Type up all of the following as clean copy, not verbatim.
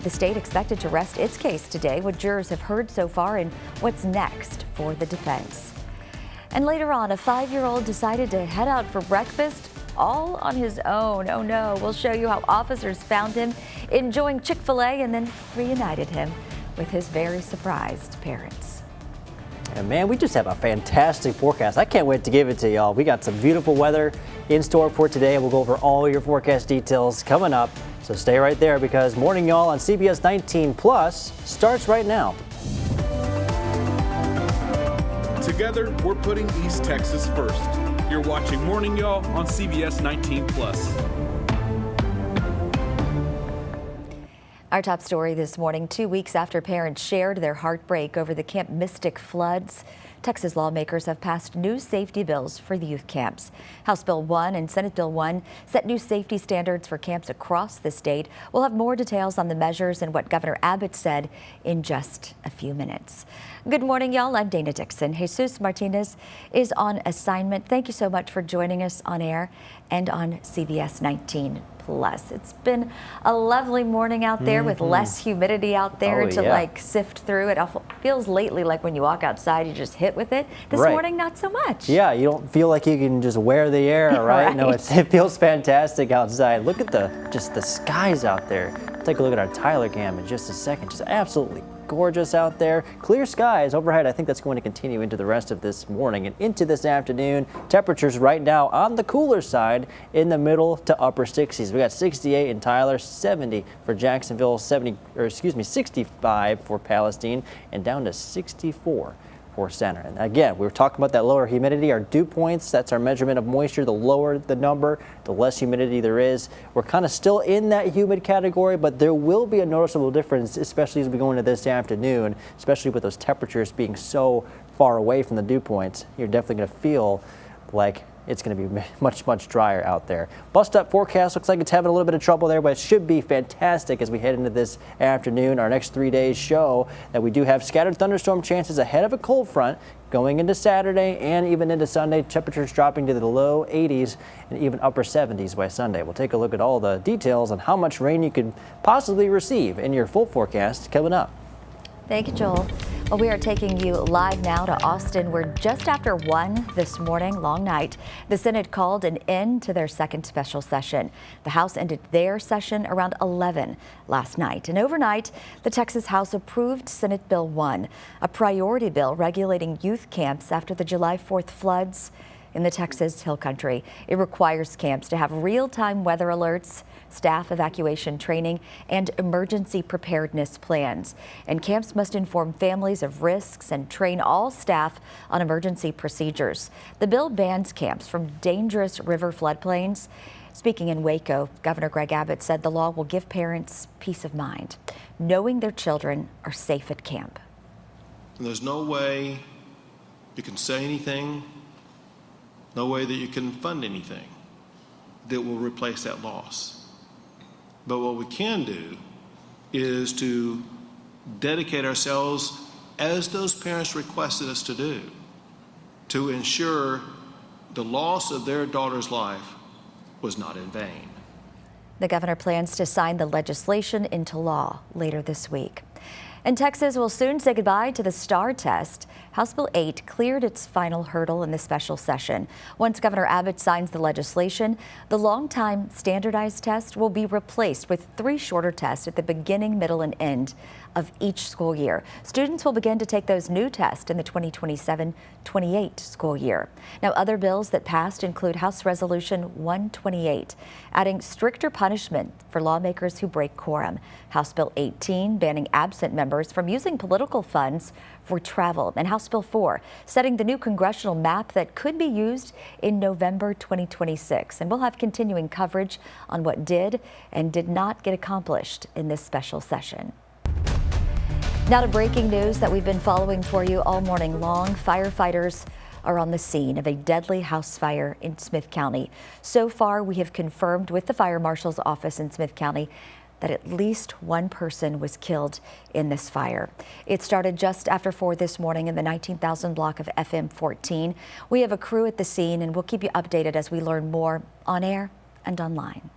The state expected to rest its case today, what jurors have heard so far and what's next for the defense. And later on, a 5-year-old decided to head out for breakfast all on his own. Oh no, we'll show you how officers found him enjoying Chick-fil-A and then reunited him with his very surprised parents. And man, we just have a fantastic forecast. I can't wait to give it to y'all. We got some beautiful weather in store for today. We'll go over all your forecast details coming up. So stay right there because Morning Y'all on CBS 19 Plus starts right now. Together, we're putting East Texas first. You're watching Morning Y'all on CBS 19 Plus. Our top story this morning, 2 weeks after parents shared their heartbreak over the Camp Mystic floods, Texas lawmakers have passed new safety bills for the youth camps. House Bill 1 and Senate Bill 1 set new safety standards for camps across the state. We'll have more details on the measures and what Governor Abbott said in just a few minutes. Good morning, y'all. I'm Dana Dixon. Jesus Martinez is on assignment. Thank you so much for joining us on air and on CBS 19 Plus. It's been a lovely morning out there with less humidity out there like sift through. It feels lately like when you walk outside, you just hit with it. This morning, not so much. Yeah, you don't feel like you can just wear the air, right? No, it feels fantastic outside. Look at just the skies out there. Take a look at our Tyler cam in just a second. Just absolutely gorgeous out there. Clear skies overhead. I think that's going to continue into the rest of this morning and into this afternoon. Temperatures right now on the cooler side in the middle to upper 60s. We got 68 in Tyler, 70 for Jacksonville, 65 for Palestine, and down to 64 for Center. And again, we were talking about that lower humidity. Our dew points, that's our measurement of moisture. The lower the number, the less humidity there is. We're kind of still in that humid category, but there will be a noticeable difference, especially as we go into this afternoon, especially with those temperatures being so far away from the dew points. You're definitely going to feel like it's going to be much drier out there. Bust up forecast looks like it's having a little bit of trouble there, but it should be fantastic as we head into this afternoon. Our next 3 days show that we do have scattered thunderstorm chances ahead of a cold front going into Saturday and even into Sunday. Temperatures dropping to the low 80s and even upper 70s by Sunday. We'll take a look at all the details on how much rain you could possibly receive in your full forecast coming up. Thank you, Joel. Well, we are taking you live now to Austin. We're just after 1 this morning, long night. The Senate called an end to their second special session. The House ended their session around 11 last night. And overnight, the Texas House approved Senate Bill 1, a priority bill regulating youth camps after the July 4th floods in the Texas Hill Country. It requires camps to have real-time weather alerts, staff evacuation training, and emergency preparedness plans. And camps must inform families of risks and train all staff on emergency procedures. The bill bans camps from dangerous river floodplains. Speaking in Waco, Governor Greg Abbott said the law will give parents peace of mind, knowing their children are safe at camp. And there's no way you can say anything, no way that you can fund anything that will replace that loss. But what we can do is to dedicate ourselves, as those parents requested us to do, to ensure the loss of their daughter's life was not in vain. The governor plans to sign the legislation into law later this week. And Texas will soon say goodbye to the STAR test. House Bill 8 cleared its final hurdle in the special session. Once Governor Abbott signs the legislation, the long-time standardized test will be replaced with 3 shorter tests at the beginning, middle, and end of each school year. Students will begin to take those new tests in the 2027-28 school year. Now, other bills that passed include House Resolution 128, adding stricter punishment for lawmakers who break quorum. House Bill 18, banning absent members from using political funds for travel. And House Bill 4, setting the new congressional map that could be used in November 2026. And we'll have continuing coverage on what did and did not get accomplished in this special session. Now to breaking news that we've been following for you all morning long. Firefighters are on the scene of a deadly house fire in Smith County. So far, we have confirmed with the fire marshal's office in Smith County that at least one person was killed in this fire. It started just after 4 this morning in the 19,000 block of FM 14. We have a crew at the scene and we'll keep you updated as we learn more on air and online.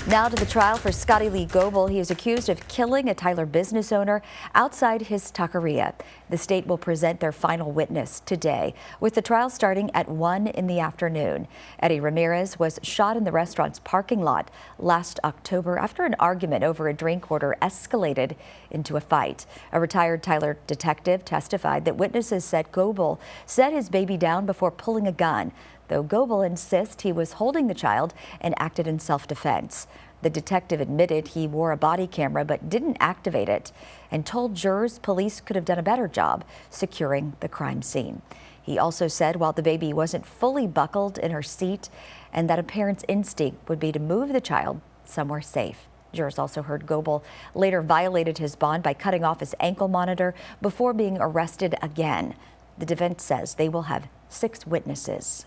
Now to the trial for Scotty Lee Goebel. He is accused of killing a Tyler business owner outside his taqueria. The state will present their final witness today, with the trial starting at 1 in the afternoon. Eddie Ramirez was shot in the restaurant's parking lot last October after an argument over a drink order escalated into a fight. A retired Tyler detective testified that witnesses said Goebel set his baby down before pulling a gun, though Goebel insists he was holding the child and acted in self-defense. The detective admitted he wore a body camera but didn't activate it and told jurors police could have done a better job securing the crime scene. He also said while the baby wasn't fully buckled in her seat and that a parent's instinct would be to move the child somewhere safe. Jurors also heard Goebel later violated his bond by cutting off his ankle monitor before being arrested again. The defense says they will have 6 witnesses.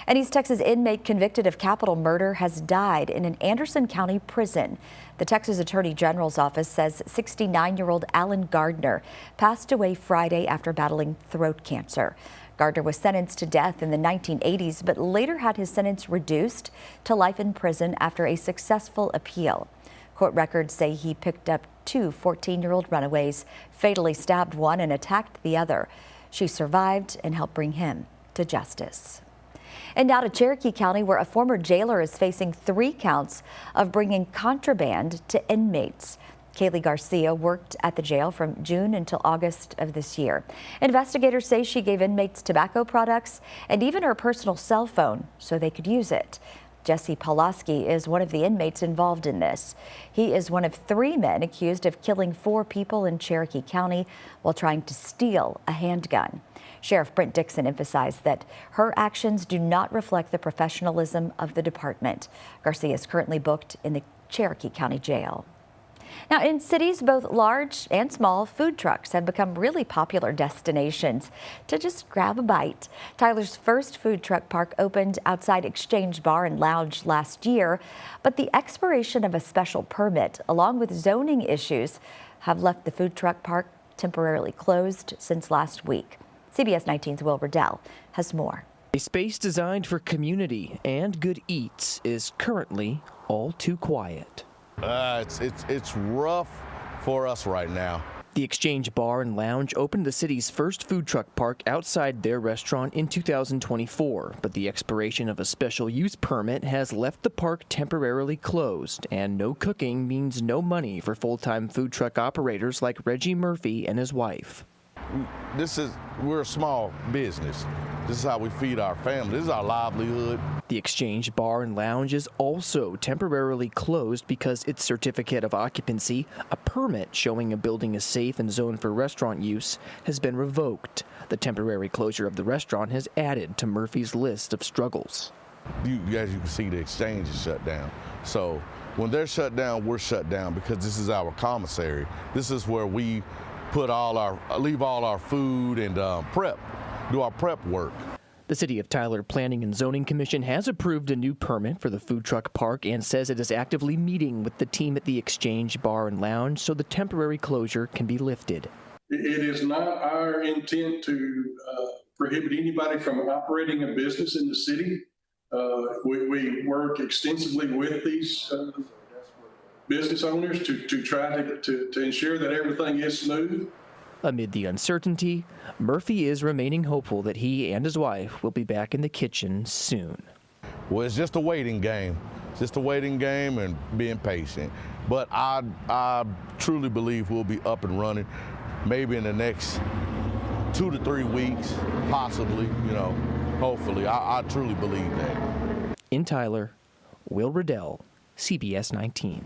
An East Texas inmate convicted of capital murder has died in an Anderson County prison. The Texas Attorney General's office says 69-year-old Alan Gardner passed away Friday after battling throat cancer. Gardner was sentenced to death in the 1980s, but later had his sentence reduced to life in prison after a successful appeal. Court records say he picked up 2 14-year-old runaways, fatally stabbed one and attacked the other. She survived and helped bring him to justice. And now to Cherokee County, where a former jailer is facing 3 counts of bringing contraband to inmates. Kaylee Garcia worked at the jail from June until August of this year. Investigators say she gave inmates tobacco products and even her personal cell phone so they could use it. Jesse Pawlowski is one of the inmates involved in this. He is one of 3 men accused of killing 4 people in Cherokee County while trying to steal a handgun. Sheriff Brent Dixon emphasized that her actions do not reflect the professionalism of the department. Garcia is currently booked in the Cherokee County Jail. Now, in cities both large and small, food trucks have become really popular destinations to just grab a bite. Tyler's first food truck park opened outside Exchange Bar and Lounge last year, but the expiration of a special permit, along with zoning issues, have left the food truck park temporarily closed since last week. CBS 19's Will Riddell has more. A space designed for community and good eats is currently all too quiet. It's rough for us right now. The Exchange Bar and Lounge opened the city's first food truck park outside their restaurant in 2024, but the expiration of a special use permit has left the park temporarily closed, and no cooking means no money for full-time food truck operators like Reggie Murphy and his wife. We're a small business. This is how we feed our family. This is our livelihood. The Exchange Bar and Lounge is also temporarily closed because its certificate of occupancy, a permit showing a building is safe and zoned for restaurant use, has been revoked. The temporary closure of the restaurant has added to Murphy's list of struggles. As you can see, the Exchange is shut down. So when they're shut down, we're shut down because this is our commissary. This is where we leave all our food and do our prep work. The City of Tyler Planning and Zoning Commission has approved a new permit for the food truck park and says it is actively meeting with the team at the Exchange Bar and Lounge so the temporary closure can be lifted. It is not our intent to prohibit anybody from operating a business in the city. We work extensively with these business owners to try to ensure that everything is smooth. Amid the uncertainty, Murphy is remaining hopeful that he and his wife will be back in the kitchen soon. Well, it's just a waiting game. It's just a waiting game and being patient. But I truly believe we'll be up and running maybe in the next 2 to 3 weeks, possibly, hopefully. I truly believe that. In Tyler, Will Riddell, CBS 19.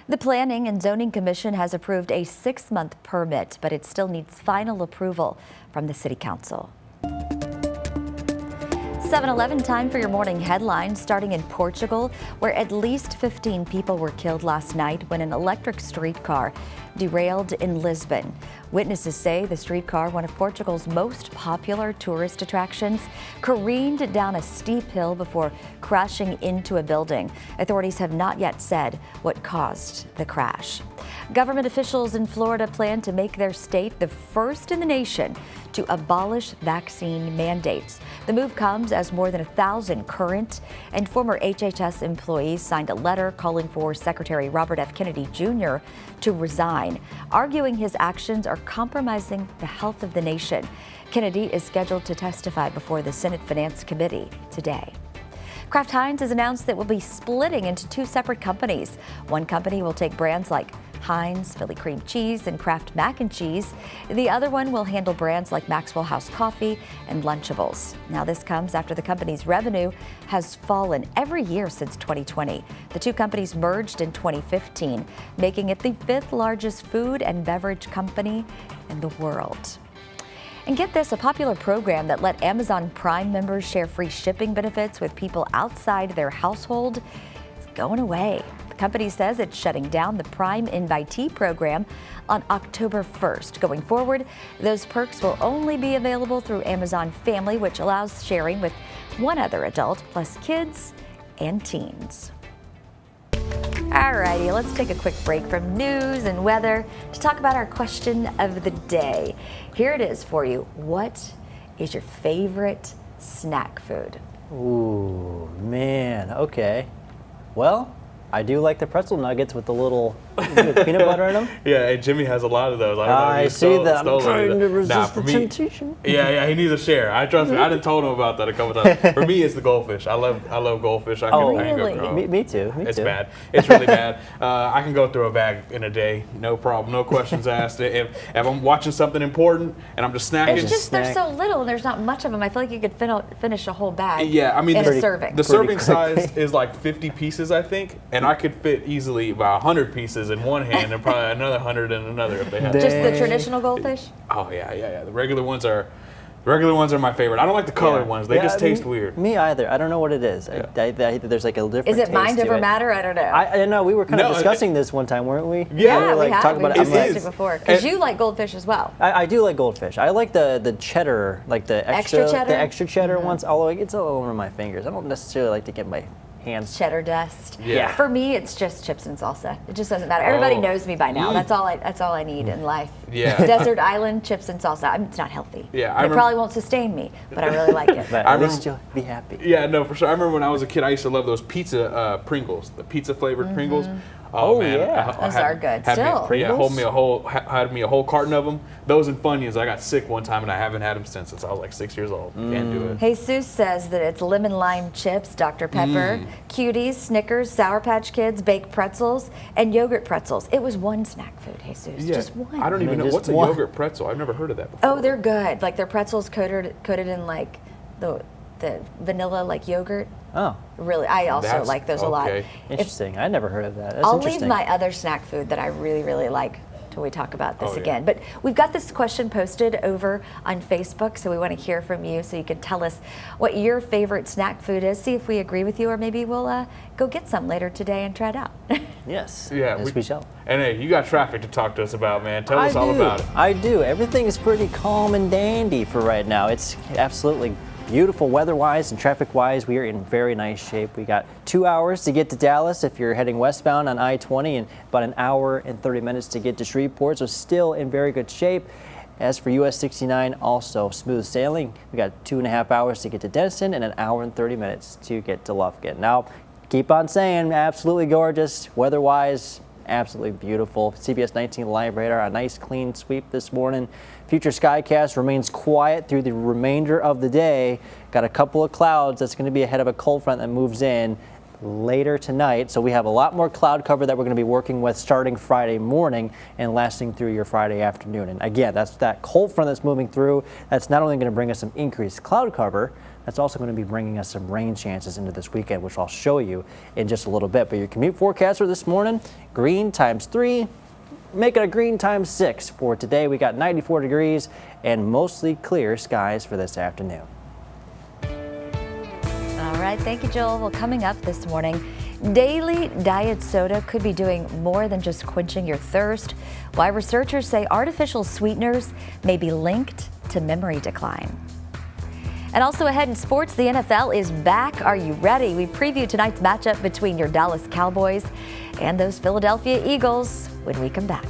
The Planning and Zoning Commission has approved a 6-month permit, but it still needs final approval from the City Council. 7:11 time for your morning headlines, starting in Portugal, where at least 15 people were killed last night when an electric streetcar derailed in Lisbon. Witnesses say the streetcar, one of Portugal's most popular tourist attractions, careened down a steep hill before crashing into a building. Authorities have not yet said what caused the crash. Government officials in Florida plan to make their state the first in the nation to abolish vaccine mandates. The move comes as more than 1,000 current and former HHS employees signed a letter calling for Secretary Robert F. Kennedy Jr. to resign, arguing his actions are compromising the health of the nation. Kennedy is scheduled to testify before the Senate Finance Committee today. Kraft Heinz has announced that it will be splitting into 2 separate companies. One company will take brands like Heinz, Philly Cream Cheese, and Kraft Mac and Cheese. The other one will handle brands like Maxwell House Coffee and Lunchables. Now, this comes after the company's revenue has fallen every year since 2020. The 2 companies merged in 2015, making it the 5th largest food and beverage company in the world. And get this, a popular program that let Amazon Prime members share free shipping benefits with people outside their household is going away. The company says it's shutting down the Prime Invitee program on October 1st. Going forward, those perks will only be available through Amazon Family, which allows sharing with one other adult, plus kids and teens. Alrighty, let's take a quick break from news and weather to talk about our question of the day. Here it is for you. What is your favorite snack food? Ooh, man. Okay. Well, I do like the pretzel nuggets with the little with peanut butter in them. Yeah, and Jimmy has a lot of those. I don't know if I he see stole that. I'm any trying of to that. resist for the me, temptation. Yeah, he needs a share. I trust me. I done told him about that a couple times. For me, it's the goldfish. I love goldfish. I can Really? go through. Me too. It's bad. It's really bad. I can go through a bag in a day, no problem, no questions asked. If I'm watching something important and I'm just snacking, It's just there's so little and there's not much of them. I feel like you could finish a whole bag. Yeah, I mean, in a serving. The serving quickly. size is like 50 pieces, I think, and I could fit easily about 100 pieces in one hand and probably another 100 in another if they had. Just the traditional goldfish? Oh yeah. The regular ones are my favorite. I don't like the colored ones. They just taste weird. Me either. I don't know what it is. Yeah. There's like a different. Is it taste mind to over it. matter? I don't know. I know we were kind of No, discussing this one time, weren't we? Yeah, we were like talking about it. We've I'm like, discussed it before. Because you like goldfish as well. I do like goldfish. I like the cheddar, like the Extra cheddar? the extra cheddar ones. Although it gets all over my fingers. I don't necessarily like to get my hands. Cheddar dust. Yeah. For me, it's just chips and salsa. It just doesn't matter. Everybody knows me by now. That's all I need in life. Yeah. Desert island chips and salsa. It's not healthy. Yeah, And it probably won't sustain me, but I really like it. But I at least remember- you'll be happy. Yeah, no, for sure. I remember when I was a kid, I used to love those pizza Pringles, the pizza flavored Pringles. Oh, man, yeah. I Those are good. had Still. Me, had me a whole carton of them. Those and Funyuns. I got sick one time and I haven't had them since I was like 6 years old. Can't do it. Jesus says that it's lemon lime chips, Dr. Pepper, Cuties, Snickers, Sour Patch Kids, baked pretzels, and yogurt pretzels. It was one snack food, Jesus. Yeah. Just one. I don't even know just what's a one. yogurt pretzel. I've never heard of that before. Oh, they're good. Like they're pretzels coated in like the vanilla like yogurt. Oh, Really, I also That's- like those a lot. okay. If- interesting. I never heard of that. That's I'll leave interesting. my other snack food that I really, really like till we talk about this Oh, yeah. again. But we've got this question posted over on Facebook, so we want to hear from you so you can tell us what your favorite snack food is, see if we agree with you, or maybe we'll go get some later today and try it out. Yes. Yeah, Yes, we shall. And hey, you got traffic to talk to us about, man. Tell us all about it. I do. Everything is pretty calm and dandy for right now. It's absolutely beautiful weather-wise and traffic-wise. We are in very nice shape. We got 2 hours to get to Dallas if you're heading westbound on I-20 and about an hour and 30 minutes to get to Shreveport, so still in very good shape. As for US 69, also smooth sailing. We got 2.5 hours to get to Denison and an hour and 30 minutes to get to Lufkin. Now, keep on saying, absolutely gorgeous. Weather-wise, absolutely beautiful. CBS19 live radar, a nice clean sweep this morning. Future skycast remains quiet through the remainder of the day. Got a couple of clouds that's going to be ahead of a cold front that moves in later tonight. So we have a lot more cloud cover that we're going to be working with starting Friday morning and lasting through your Friday afternoon. And again, that's that cold front that's moving through. That's not only going to bring us some increased cloud cover, that's also going to be bringing us some rain chances into this weekend, which I'll show you in just a little bit. But your commute forecast for this morning, green times 3, make it a green times 6 for today. We got 94 degrees and mostly clear skies for this afternoon. All right, thank you, Joel. Well, coming up this morning, daily diet soda could be doing more than just quenching your thirst. Why researchers say artificial sweeteners may be linked to memory decline. And also ahead in sports, the NFL is back. Are you ready? We preview tonight's matchup between your Dallas Cowboys and those Philadelphia Eagles when we come back.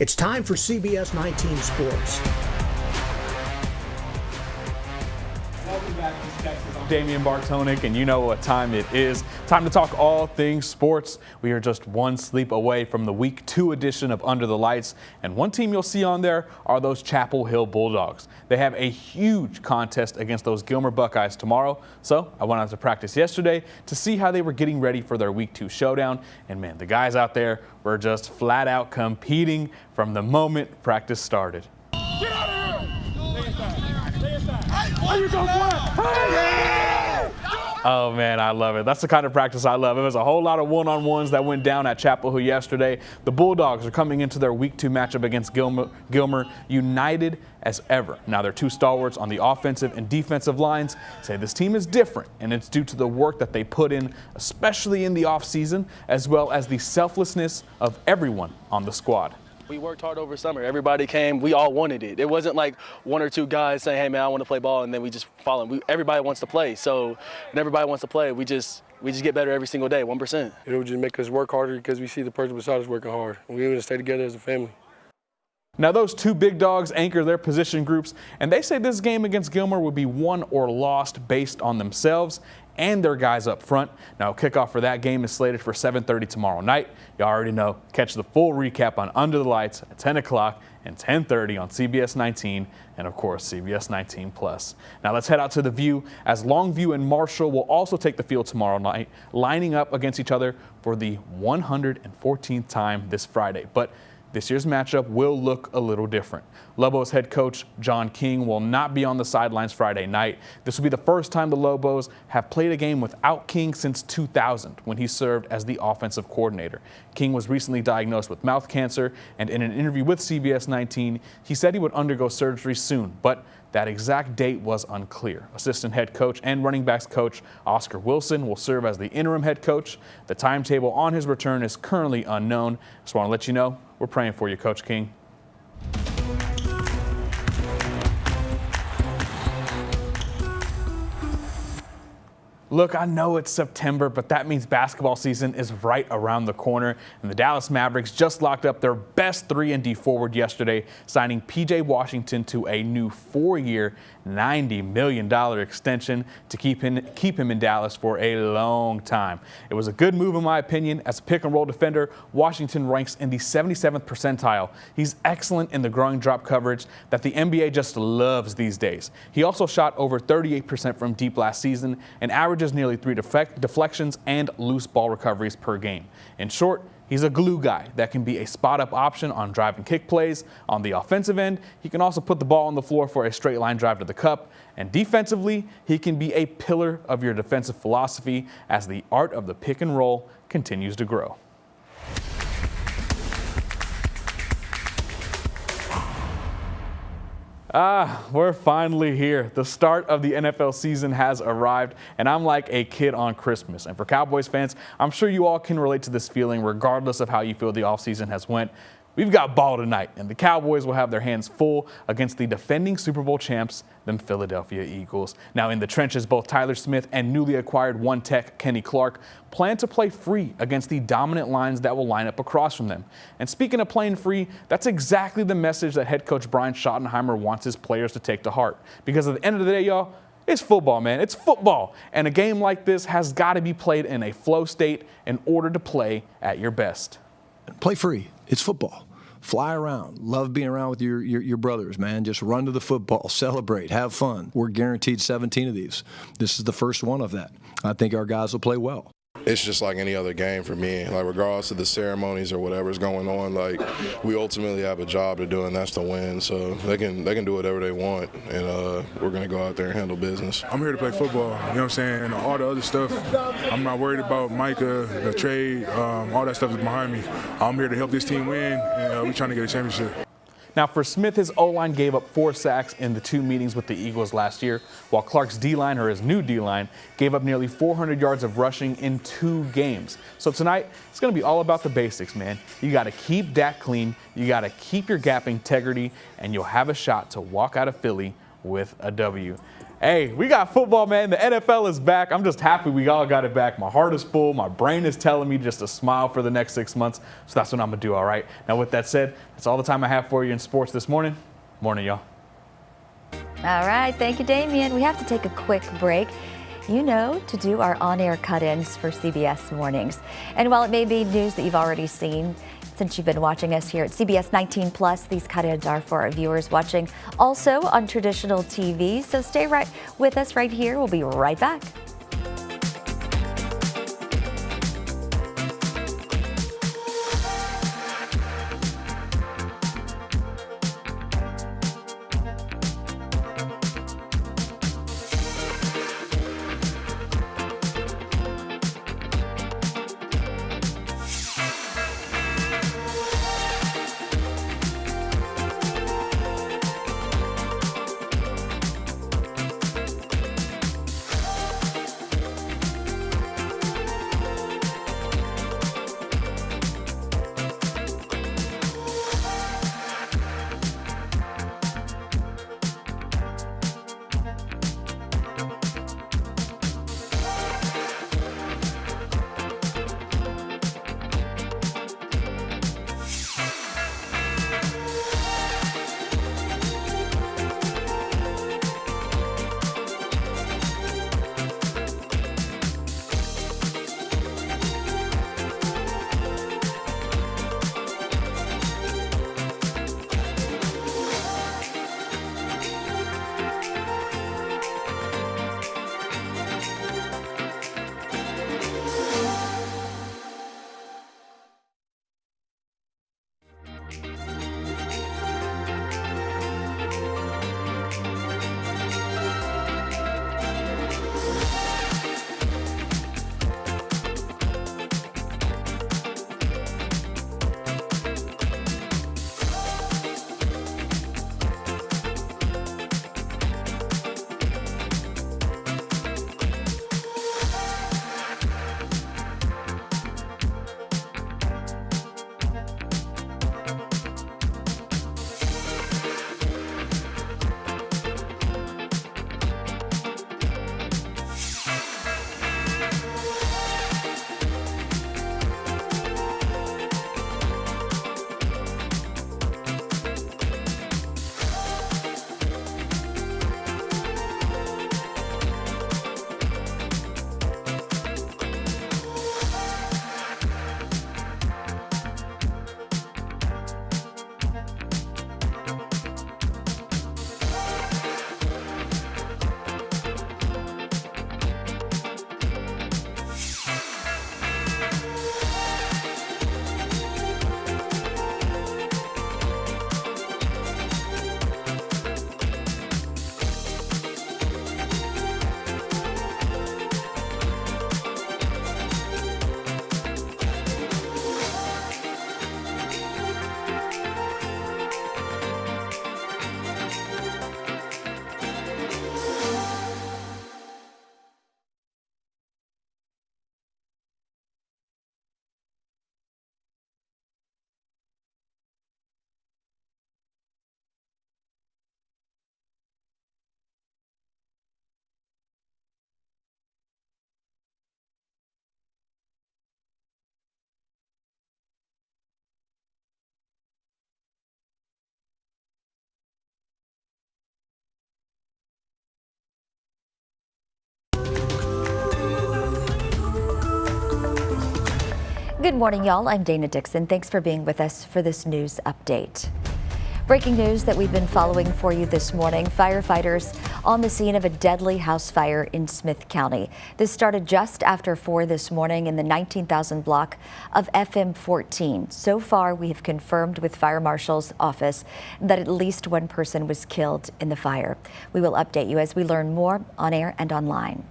It's time for CBS 19 Sports. Welcome back to Texas. I'm Damian Bartonic, and you know what time it is. Time to talk all things sports. We are just one sleep away from the Week 2 edition of Under the Lights, and one team you'll see on there are those Chapel Hill Bulldogs. They have a huge contest against those Gilmer Buckeyes tomorrow, so I went out to practice yesterday to see how they were getting ready for their Week 2 showdown, and man, the guys out there were just flat out competing from the moment practice started. Get out of here! Stay inside. Why you so quiet? Oh man, I love it. That's the kind of practice I love. It was a whole lot of one-on-ones that went down at Chapel Hill yesterday. The Bulldogs are coming into their Week 2 matchup against Gilmer united as ever. Now their two stalwarts on the offensive and defensive lines say this team is different, and it's due to the work that they put in, especially in the offseason, as well as the selflessness of everyone on the squad. We worked hard over summer. Everybody came. We all wanted it. It wasn't like one or two guys saying, hey, man, I want to play ball, and then we just follow. Everybody wants to play. So when everybody wants to play, we just get better every single day, 1%. It would just make us work harder because we see the person beside us working hard. And we would stay together as a family. Now those two big dogs anchor their position groups, and they say this game against Gilmer would be won or lost based on themselves and their guys up front. Now kickoff for that game is slated for 7:30 tomorrow night. You already know. Catch the full recap on Under the Lights at 10 o'clock and 10:30 on CBS 19 and of course CBS 19 Plus. Now let's head out to the View, as Longview and Marshall will also take the field tomorrow night, lining up against each other for the 114th time this Friday. But this year's matchup will look a little different. Lobos head coach John King will not be on the sidelines Friday night. This will be the first time the Lobos have played a game without King since 2000, when he served as the offensive coordinator. King was recently diagnosed with mouth cancer, and in an interview with CBS 19, he said he would undergo surgery soon, but that exact date was unclear. Assistant head coach and running backs coach Oscar Wilson will serve as the interim head coach. The timetable on his return is currently unknown. Just want to let you know, we're praying for you, Coach King. Look, I know it's September, but that means basketball season is right around the corner, and the Dallas Mavericks just locked up their best 3-and-D forward yesterday, signing P.J. Washington to a new 4-year, $90 million extension to keep him in Dallas for a long time. It was a good move in my opinion. As a pick-and-roll defender, Washington ranks in the 77th percentile. He's excellent in the growing drop coverage that the NBA just loves these days. He also shot over 38% from deep last season and averages nearly 3 deflections and loose ball recoveries per game. In short, he's a glue guy that can be a spot-up option on drive and kick plays. On the offensive end, he can also put the ball on the floor for a straight line drive to the cup. And defensively, he can be a pillar of your defensive philosophy as the art of the pick and roll continues to grow. We're finally here. The start of the NFL season has arrived, and I'm like a kid on Christmas. And for Cowboys fans, I'm sure you all can relate to this feeling regardless of how you feel the offseason has went. We've got ball tonight, and the Cowboys will have their hands full against the defending Super Bowl champs, them Philadelphia Eagles. Now in the trenches, both Tyler Smith and newly acquired One Tech Kenny Clark plan to play free against the dominant lines that will line up across from them. And speaking of playing free, that's exactly the message that head coach Brian Schottenheimer wants his players to take to heart. Because at the end of the day, y'all, it's football, man. It's football. And a game like this has got to be played in a flow state in order to play at your best. Play free. It's football. Fly around. Love being around with your brothers, man. Just run to the football. Celebrate. Have fun. We're guaranteed 17 of these. This is the first one of that. I think our guys will play well. It's just like any other game for me. Like, regardless of the ceremonies or whatever's going on, like, we ultimately have a job to do, and that's to win. So they can do whatever they want, and we're going to go out there and handle business. I'm here to play football, you know what I'm saying? And all the other stuff, I'm not worried about Micah, the trade, all that stuff is behind me. I'm here to help this team win, and we're trying to get a championship. Now for Smith, his O-line gave up 4 sacks in the 2 meetings with the Eagles last year, while Clark's D-line, or his new D-line, gave up nearly 400 yards of rushing in 2 games. So tonight, it's going to be all about the basics, man. You got to keep Dak clean, you got to keep your gap integrity, and you'll have a shot to walk out of Philly with a W. Hey, we got football, man. The NFL is back. I'm just happy we all got it back. My heart is full. My brain is telling me just to smile for the next 6 months. So that's what I'm going to do, all right? Now, with that said, that's all the time I have for you in sports this morning. Morning, y'all. All right. Thank you, Damian. We have to take a quick break, to do our on-air cut-ins for CBS Mornings. And while it may be news that you've already seen, since you've been watching us here at CBS 19 Plus, these cut-ins are for our viewers watching also on traditional TV. So stay right with us right here. We'll be right back. Good morning, y'all. I'm Dana Dixon. Thanks for being with us for this news update. Breaking news that we've been following for you this morning. Firefighters on the scene of a deadly house fire in Smith County. This started just after 4 this morning in the 19,000 block of FM 14. So far, we have confirmed with Fire Marshal's office that at least one person was killed in the fire. We will update you as we learn more on air and online.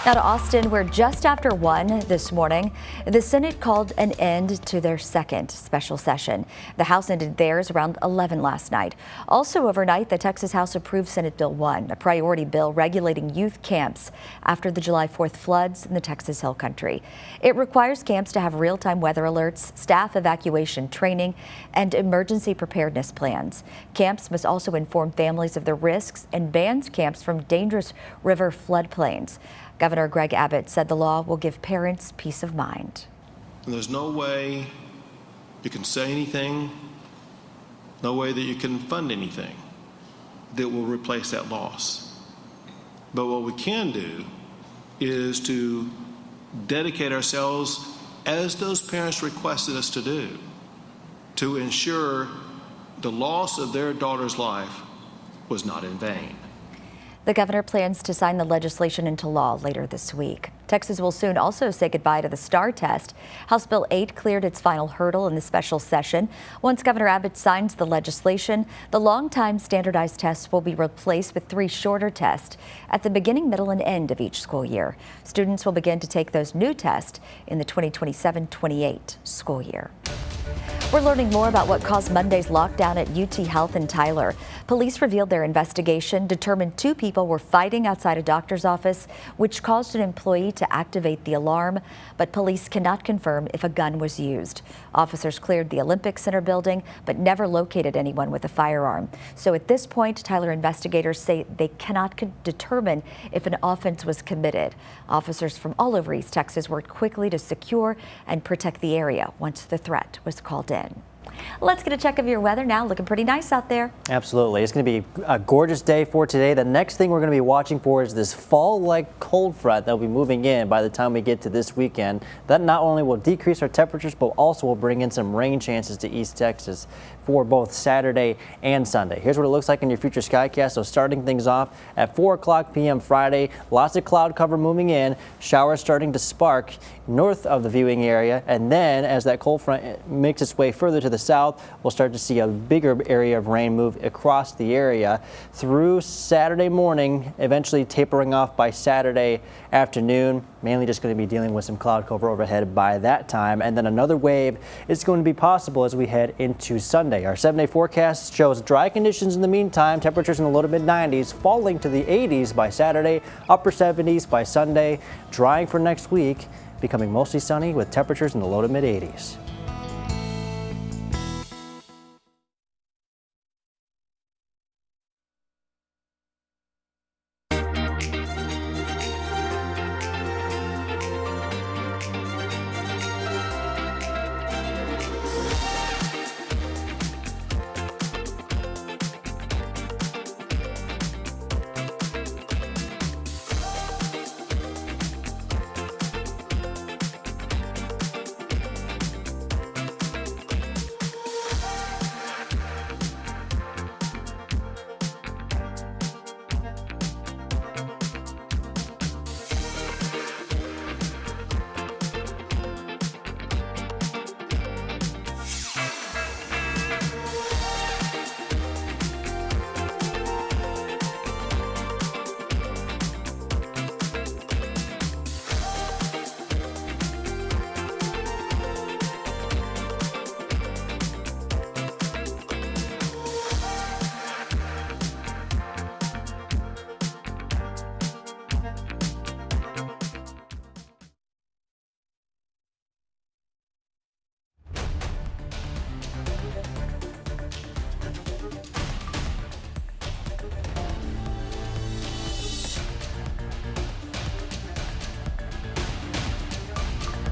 Now to Austin, where just after 1 this morning, the Senate called an end to their second special session. The House ended theirs around 11 last night. Also overnight, the Texas House approved Senate Bill 1, a priority bill regulating youth camps after the July 4th floods in the Texas Hill Country. It requires camps to have real-time weather alerts, staff evacuation training, and emergency preparedness plans. Camps must also inform families of the risks and bans camps from dangerous river floodplains. Governor Greg Abbott said the law will give parents peace of mind. And there's no way you can say anything, no way that you can fund anything that will replace that loss. But what we can do is to dedicate ourselves, as those parents requested us to do, to ensure the loss of their daughter's life was not in vain. The governor plans to sign the legislation into law later this week. Texas will soon also say goodbye to the STAR test. House Bill 8 cleared its final hurdle in the special session. Once Governor Abbott signs the legislation, the long-time standardized tests will be replaced with 3 shorter tests at the beginning, middle, and end of each school year. Students will begin to take those new tests in the 2027-28 school year. We're learning more about what caused Monday's lockdown at UT Health in Tyler. Police revealed their investigation determined 2 people were fighting outside a doctor's office, which caused an employee to activate the alarm, but police cannot confirm if a gun was used. Officers cleared the Olympic Center building, but never located anyone with a firearm. So at this point, Tyler investigators say they cannot determine if an offense was committed. Officers from all over East Texas worked quickly to secure and protect the area once the threat was called in. Let's get a check of your weather now. Looking pretty nice out there. Absolutely. It's going to be a gorgeous day for today. The next thing we're going to be watching for is this fall-like cold front that will be moving in by the time we get to this weekend. That not only will decrease our temperatures, but also will bring in some rain chances to East Texas for both Saturday and Sunday. Here's what it looks like in your future skycast. So starting things off at 4:00 p.m. Friday, lots of cloud cover moving in, showers starting to spark north of the viewing area, and then as that cold front makes its way further to the south, we'll start to see a bigger area of rain move across the area through Saturday morning, eventually tapering off by Saturday afternoon. Mainly just going to be dealing with some cloud cover overhead by that time, and then another wave is going to be possible as we head into Sunday. Our 7-day forecast shows dry conditions in the meantime, temperatures in the low to mid 90s, falling to the 80s by Saturday, upper 70s by Sunday, drying for next week, becoming mostly sunny with temperatures in the low to mid 80s.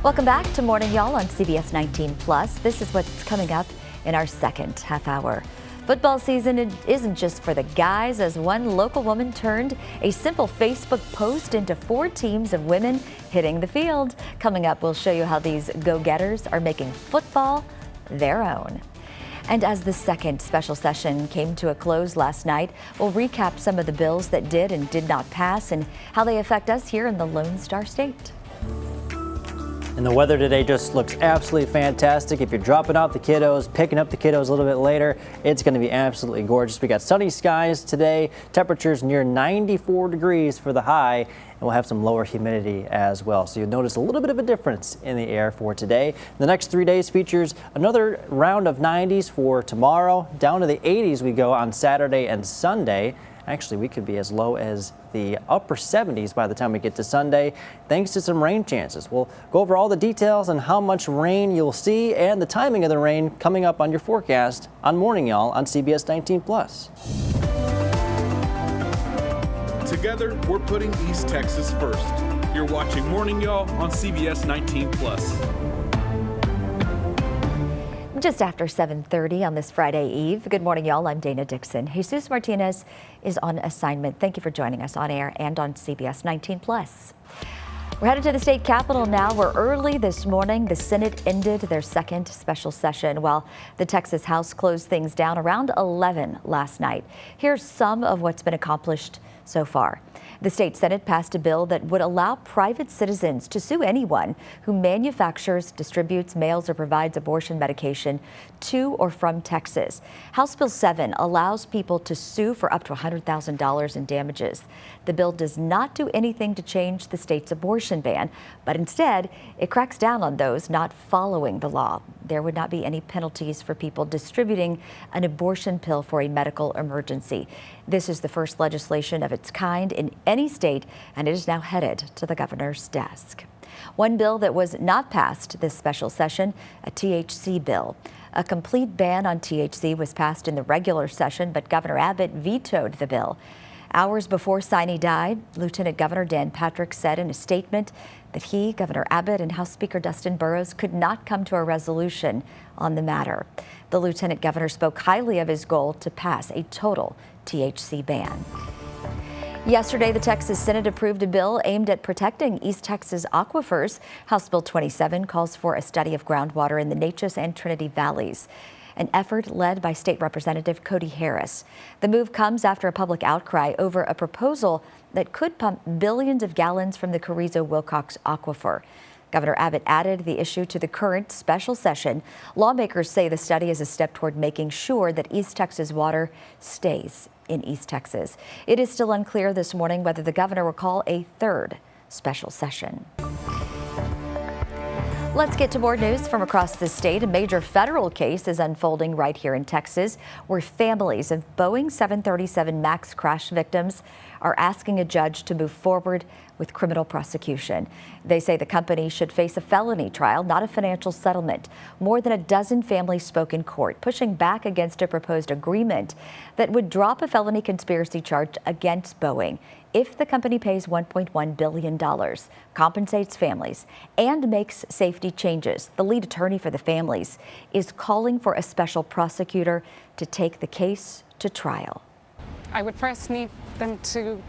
Welcome back to Morning Y'all on CBS 19 Plus. This is what's coming up in our second half hour. Football season isn't just for the guys, as one local woman turned a simple Facebook post into 4 teams of women hitting the field. Coming up, we'll show you how these go-getters are making football their own. And as the second special session came to a close last night, we'll recap some of the bills that did and did not pass and how they affect us here in the Lone Star State. And the weather today just looks absolutely fantastic. If you're dropping off the kiddos, picking up the kiddos a little bit later, it's going to be absolutely gorgeous. We got sunny skies today, temperatures near 94 degrees for the high, and we'll have some lower humidity as well. So you'll notice a little bit of a difference in the air for today. The next 3 days features another round of 90s for tomorrow. Down to the 80s we go on Saturday and Sunday. Actually, we could be as low as the upper 70s by the time we get to Sunday, thanks to some rain chances. We'll go over all the details on how much rain you'll see and the timing of the rain coming up on your forecast on Morning Y'all on CBS 19 Plus. Together, we're putting East Texas first. You're watching Morning Y'all on CBS 19 Plus. Just after 7:30 on this Friday Eve. Good morning, y'all. I'm Dana Dixon. Jesus Martinez is on assignment. Thank you for joining us on air and on CBS 19 Plus. We're headed to the state capitol now, where early this morning the Senate ended their second special session while the Texas House closed things down around 11 last night. Here's some of what's been accomplished so far. The state Senate passed a bill that would allow private citizens to sue anyone who manufactures, distributes, mails, or provides abortion medication to or from Texas. House Bill 7 allows people to sue for up to $100,000 in damages. The bill does not do anything to change the state's abortion ban, but instead it cracks down on those not following the law. There would not be any penalties for people distributing an abortion pill for a medical emergency. This is the first legislation of its kind in any state, and it is now headed to the governor's desk. One bill that was not passed this special session, a THC bill. A complete ban on THC was passed in the regular session, but Governor Abbott vetoed the bill. Hours before Siney died, Lieutenant Governor Dan Patrick said in a statement that he, Governor Abbott, and House Speaker Dustin Burrows could not come to a resolution on the matter. The Lieutenant Governor spoke highly of his goal to pass a total THC ban. Yesterday, the Texas Senate approved a bill aimed at protecting East Texas aquifers. House Bill 27 calls for a study of groundwater in the Neches and Trinity Valleys, an effort led by State Representative Cody Harris. The move comes after a public outcry over a proposal that could pump billions of gallons from the Carrizo-Wilcox aquifer. Governor Abbott added the issue to the current special session. Lawmakers say the study is a step toward making sure that East Texas water stays in East Texas. It is still unclear this morning whether the governor will call a third special session. Let's get to more news from across the state. A major federal case is unfolding right here in Texas, where families of Boeing 737 MAX crash victims are asking a judge to move forward with criminal prosecution. They say the company should face a felony trial, not a financial settlement. More than a dozen families spoke in court, pushing back against a proposed agreement that would drop a felony conspiracy charge against Boeing if the company pays $1.1 billion, compensates families, and makes safety changes. The lead attorney for the families is calling for a special prosecutor to take the case to trial. I would first need them to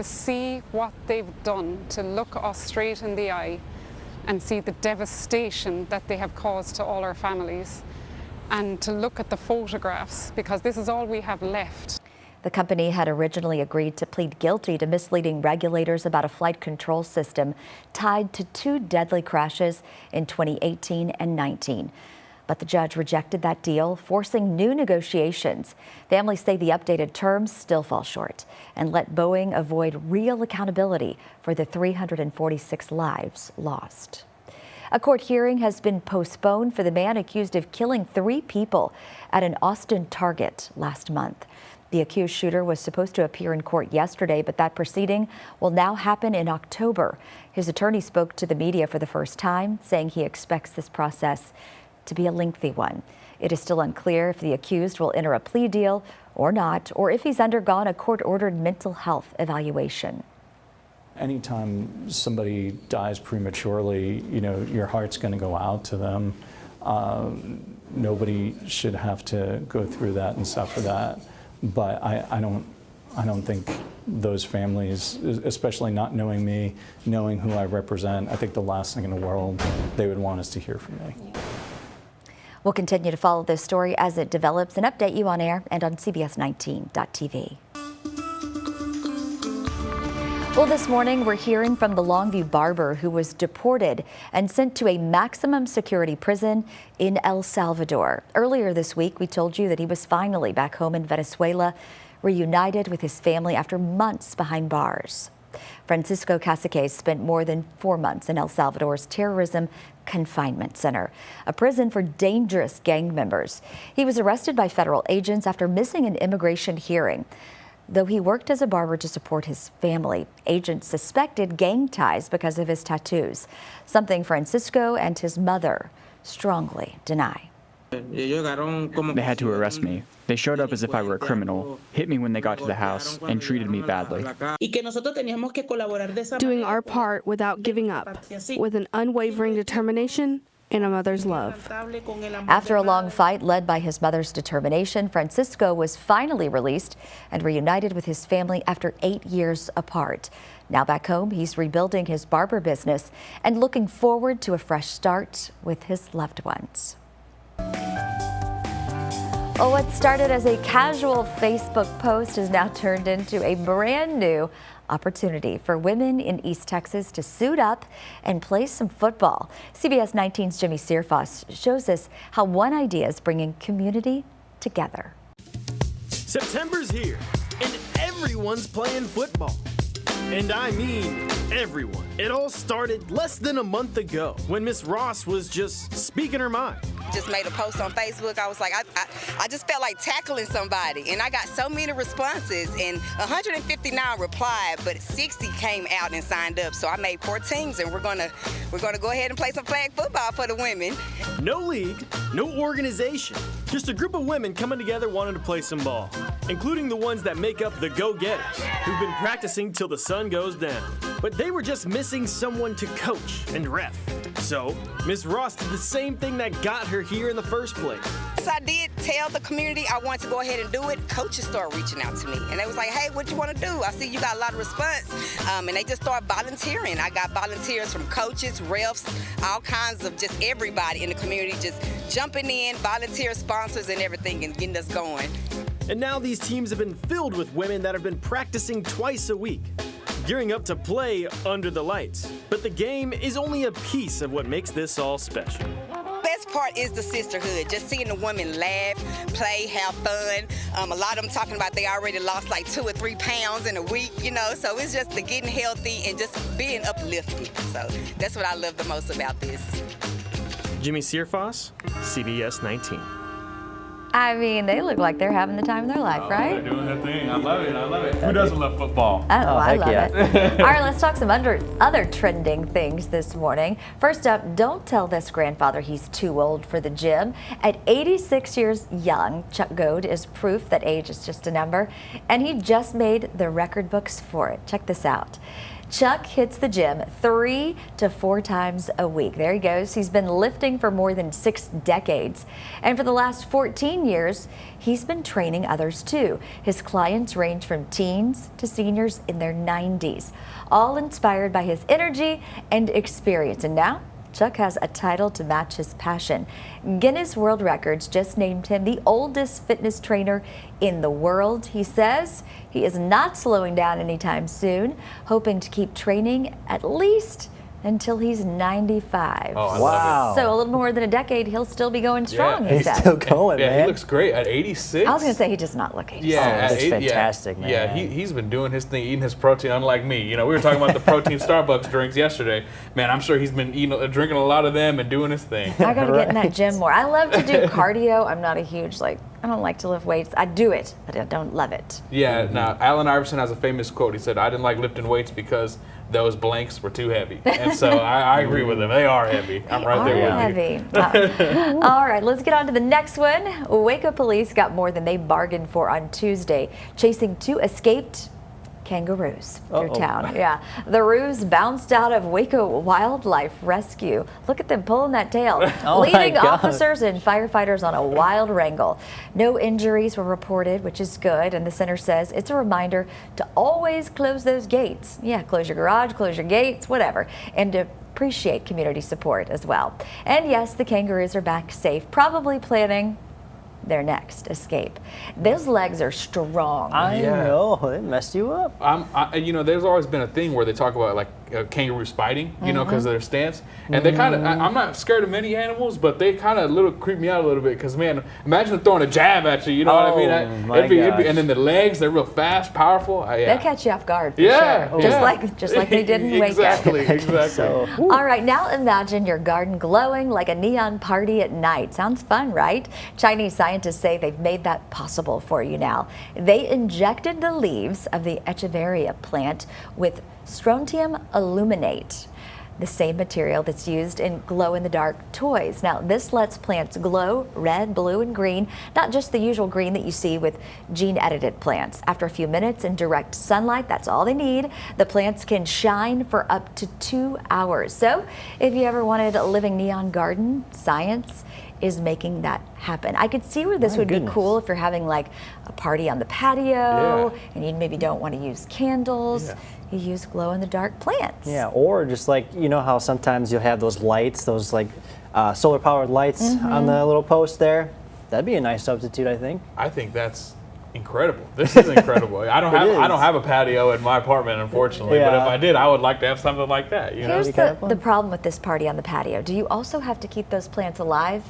see what they've done, to look us straight in the eye and see the devastation that they have caused to all our families, and to look at the photographs, because this is all we have left. The company had originally agreed to plead guilty to misleading regulators about a flight control system tied to two deadly crashes in 2018 and 19. But the judge rejected that deal, forcing new negotiations. Families say the updated terms still fall short and let Boeing avoid real accountability for the 346 lives lost. A court hearing has been postponed for the man accused of killing 3 people at an Austin Target last month. The accused shooter was supposed to appear in court yesterday, but that proceeding will now happen in October. His attorney spoke to the media for the first time, saying he expects this process to be a lengthy one. It is still unclear if the accused will enter a plea deal or not, or if he's undergone a court-ordered mental health evaluation. Anytime somebody dies prematurely, your heart's going to go out to them. Nobody should have to go through that and suffer that. But I don't think those families, especially not knowing me, knowing who I represent, I think the last thing in the world they would want is to hear from me. We'll continue to follow this story as it develops and update you on air and on CBS19.tv. Well, this morning we're hearing from the Longview barber who was deported and sent to a maximum security prison in El Salvador. Earlier this week, we told you that he was finally back home in Venezuela, reunited with his family after months behind bars. Francisco Cacique spent more than 4 months in El Salvador's terrorism confinement center, a prison for dangerous gang members. He was arrested by federal agents after missing an immigration hearing. Though he worked as a barber to support his family, agents suspected gang ties because of his tattoos, something Francisco and his mother strongly deny. They had to arrest me. They showed up as if I were a criminal, hit me when they got to the house, and treated me badly. Doing our part without giving up, with an unwavering determination and a mother's love. After a long fight led by his mother's determination, Francisco was finally released and reunited with his family after 8 years apart. Now back home, he's rebuilding his barber business and looking forward to a fresh start with his loved ones. Well, what started as a casual Facebook post has now turned into a brand new opportunity for women in East Texas to suit up and play some football. CBS 19's Jimmy Searfoss shows us how one idea is bringing community together. September's here, and everyone's playing football. And I mean everyone. It all started less than a month ago when Miss Ross was just speaking her mind. Just made a post on Facebook. I was like, I just felt like tackling somebody, and I got so many responses, and 159 replied, but 60 came out and signed up. So I made 4 teams, and we're gonna go ahead and play some flag football for the women. No league, no organization, just a group of women coming together wanting to play some ball, including the ones that make up the go-getters, who've been practicing till the sun goes down. But they were just missing someone to coach and ref. So Miss Ross did the same thing that got her here in the first place. So I did tell the community I wanted to go ahead and do it. Coaches started reaching out to me, and they was like, hey, what you want to do? I see you got a lot of response, and they just started volunteering. I got volunteers from coaches, refs, all kinds of just everybody in the community just jumping in, volunteer sponsors and everything, and getting us going. And now these teams have been filled with women that have been practicing twice a week, gearing up to play under the lights. But the game is only a piece of what makes this all special. Best part is the sisterhood, just seeing the women laugh, play, have fun. A lot of them talking about they already lost like 2 or 3 pounds in a week, you know, so it's just the getting healthy and just being uplifted. So that's what I love the most about this. Jimmy Searfoss, CBS 19. I mean, they look like they're having the time of their life, right? They're doing their thing. I love it. I love it. Who doesn't love football? I love yeah. it. All right, let's talk some other trending things this morning. First up, don't tell this grandfather he's too old for the gym. At 86 years young, Chuck Goad is proof that age is just a number, and he just made the record books for it. Check this out. Chuck hits the gym 3 to 4 times a week. There he goes. He's been lifting for more than 6 decades. And for the last 14 years, he's been training others too. His clients range from teens to seniors in their 90s, all inspired by his energy and experience. And now, Chuck has a title to match his passion. Guinness World Records just named him the oldest fitness trainer in the world. He says he is not slowing down anytime soon, hoping to keep training at least until he's 95. Oh, wow. So a little more than a decade, he'll still be going strong, he He's said. still going, Yeah, man. he looks great at 86. I was going to say he does not look 86. Yeah, that's fantastic, man. Yeah, he's been doing his thing, eating his protein, unlike me. You know, we were talking about the protein Starbucks drinks yesterday. Man, I'm sure he's been drinking a lot of them and doing his thing. I got to get in that gym more. I love to do cardio. I'm not a huge, I don't like to lift weights. I do it, but I don't love it. Yeah, now, Allen Iverson has a famous quote. He said, I didn't like lifting weights because those blanks were too heavy. And so I agree with him. They are heavy. I'm right there with you. All right, let's get on to the next one. Waco police got more than they bargained for on Tuesday, chasing 2 escaped kangaroos through town. Yeah, the roos bounced out of Waco Wildlife Rescue. Look at them pulling that tail, leading officers and firefighters on a wild wrangle. No injuries were reported, which is good, and the center says it's a reminder to always close those gates. Yeah, close your garage, close your gates, whatever, and to appreciate community support as well. And yes, the kangaroos are back safe, probably planning their next escape. Those legs are strong. I know, it messed you up. You know, there's always been a thing where they talk about like kangaroos fighting, you know, because of their stance. And they kind of, I'm not scared of many animals, but they kind of creep me out a little bit because, man, imagine them throwing a jab at you, you know what I mean? My gosh. And then the legs, they're real fast, powerful. They'll catch you off guard for Yeah, sure. yeah. Just like they did in Waco. Exactly. All right, now imagine your garden glowing like a neon party at night. Sounds fun, right? Chinese scientists say they've made that possible for you now. They injected the leaves of the Echeveria plant with strontium aluminate, the same material that's used in glow-in-the-dark toys. Now, this lets plants glow red, blue, and green, not just the usual green that you see with gene-edited plants. After a few minutes in direct sunlight, that's all they need, the plants can shine for up to 2 hours. So, if you ever wanted a living neon garden, science is making that happen. I could see where this would be cool if you're having like a party on the patio and you maybe don't want to use candles. You use glow-in-the-dark plants. Yeah, or just like, you know how sometimes you'll have those lights, those like solar-powered lights on the little post there? That'd be a nice substitute, I think. I think that's incredible. This is incredible. I don't have a patio in my apartment, unfortunately. But if I did, I would like to have something like that. You know? Here's the problem with this party on the patio. Do you also have to keep those plants alive?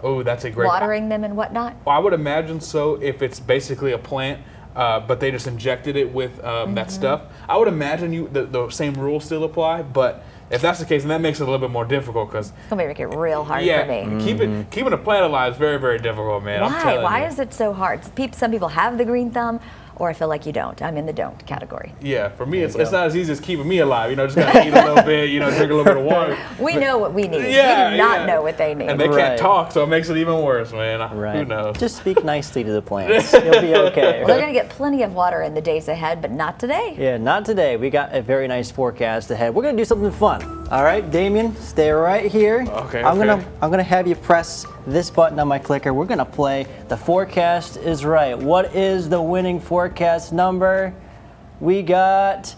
Oh, that's a great. Watering them and whatnot? Well, I would imagine so if it's basically a plant, but they just injected it with that stuff. I would imagine the same rules still apply, but if that's the case, then that makes it a little bit more difficult because it's gonna make it real hard for me. Keeping a plant alive is very, very difficult, man. Why? I'm telling you. Why is it so hard? Some people have the green thumb, or I feel like you don't. I'm in the don't category. Yeah, for me, it's not as easy as keeping me alive. You know, just gotta eat a little bit, you know, drink a little bit of water. We know what we need. Yeah, we do not know what they need. And they can't talk, so it makes it even worse, man. Who knows? Just speak nicely to the plants. You'll be okay. Well, they're going to get plenty of water in the days ahead, but not today. Yeah, not today. We got a very nice forecast ahead. We're going to do something fun. All right, Damien, stay right here. Okay. I'm gonna have you press this button on my clicker. We're gonna play The Forecast is Right. What is the winning forecast number? We got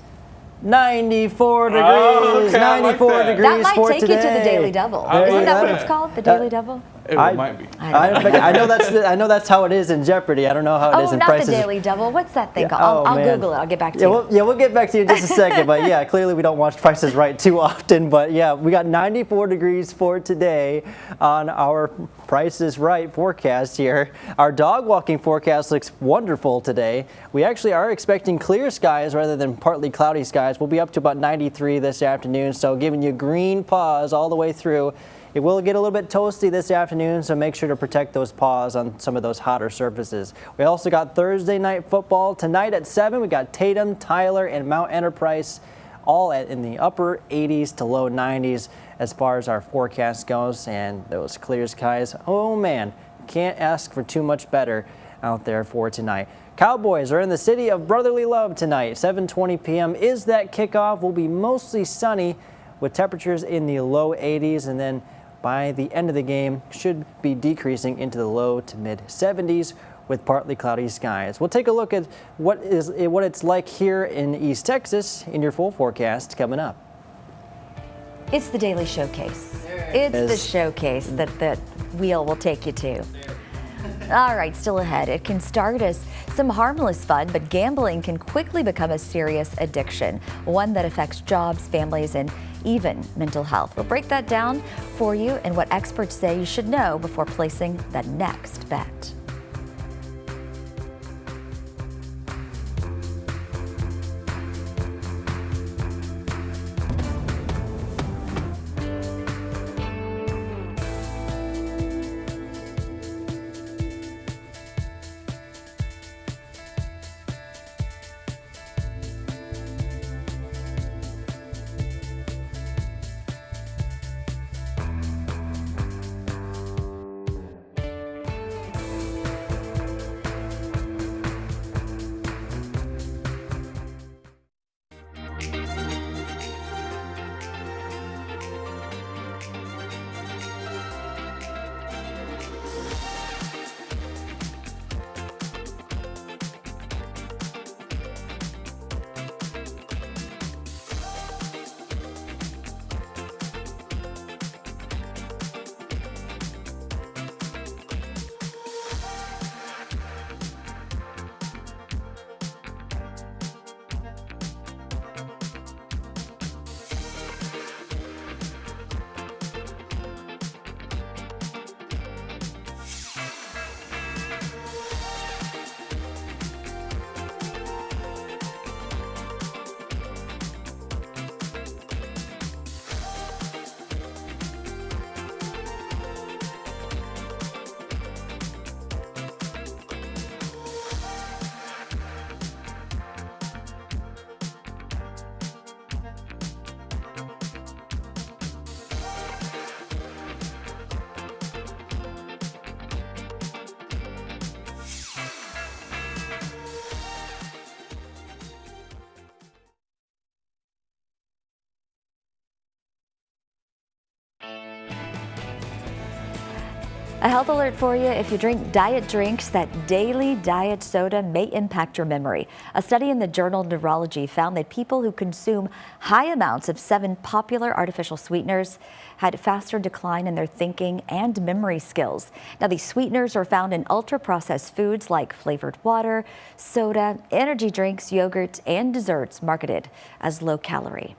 94 degrees. Oh, okay, 94 degrees that might for take today. you to the Daily Double. Isn't that what it's called? The Daily Double? It might be. I know that's how it is in Jeopardy. I don't know how it is in not Price the is- Daily Double. What's that thing called? I'll Google it. I'll get back to you. We'll get back to you in just a second. But yeah, clearly we don't watch Price is Right too often. But yeah, we got 94 degrees for today on our Price is Right forecast here. Our dog walking forecast looks wonderful today. We actually are expecting clear skies rather than partly cloudy skies. We'll be up to about 93 this afternoon, so giving you green paws all the way through. It will get a little bit toasty this afternoon, so make sure to protect those paws on some of those hotter surfaces. We also got Thursday night football. Tonight at 7, we got Tatum, Tyler, and Mount Enterprise all in the upper 80s to low 90s as far as our forecast goes. And those clear skies, oh man, can't ask for too much better out there for tonight. Cowboys are in the city of brotherly love tonight. 7:20 p.m. is that kickoff. Will be mostly sunny with temperatures in the low 80s, and then by the end of the game, should be decreasing into the low to mid 70s with partly cloudy skies. We'll take a look at what it's like here in East Texas in your full forecast coming up. It's the Daily Showcase. It's the showcase that the wheel will take you to. All right, still ahead. It can start as some harmless fun, but gambling can quickly become a serious addiction, one that affects jobs, families, and even mental health. We'll break that down for you and what experts say you should know before placing the next bet. A health alert for you. If you drink diet drinks, that daily diet soda may impact your memory. A study in the journal Neurology found that people who consume high amounts of 7 popular artificial sweeteners had faster decline in their thinking and memory skills. Now, these sweeteners are found in ultra-processed foods like flavored water, soda, energy drinks, yogurts, and desserts marketed as low-calorie.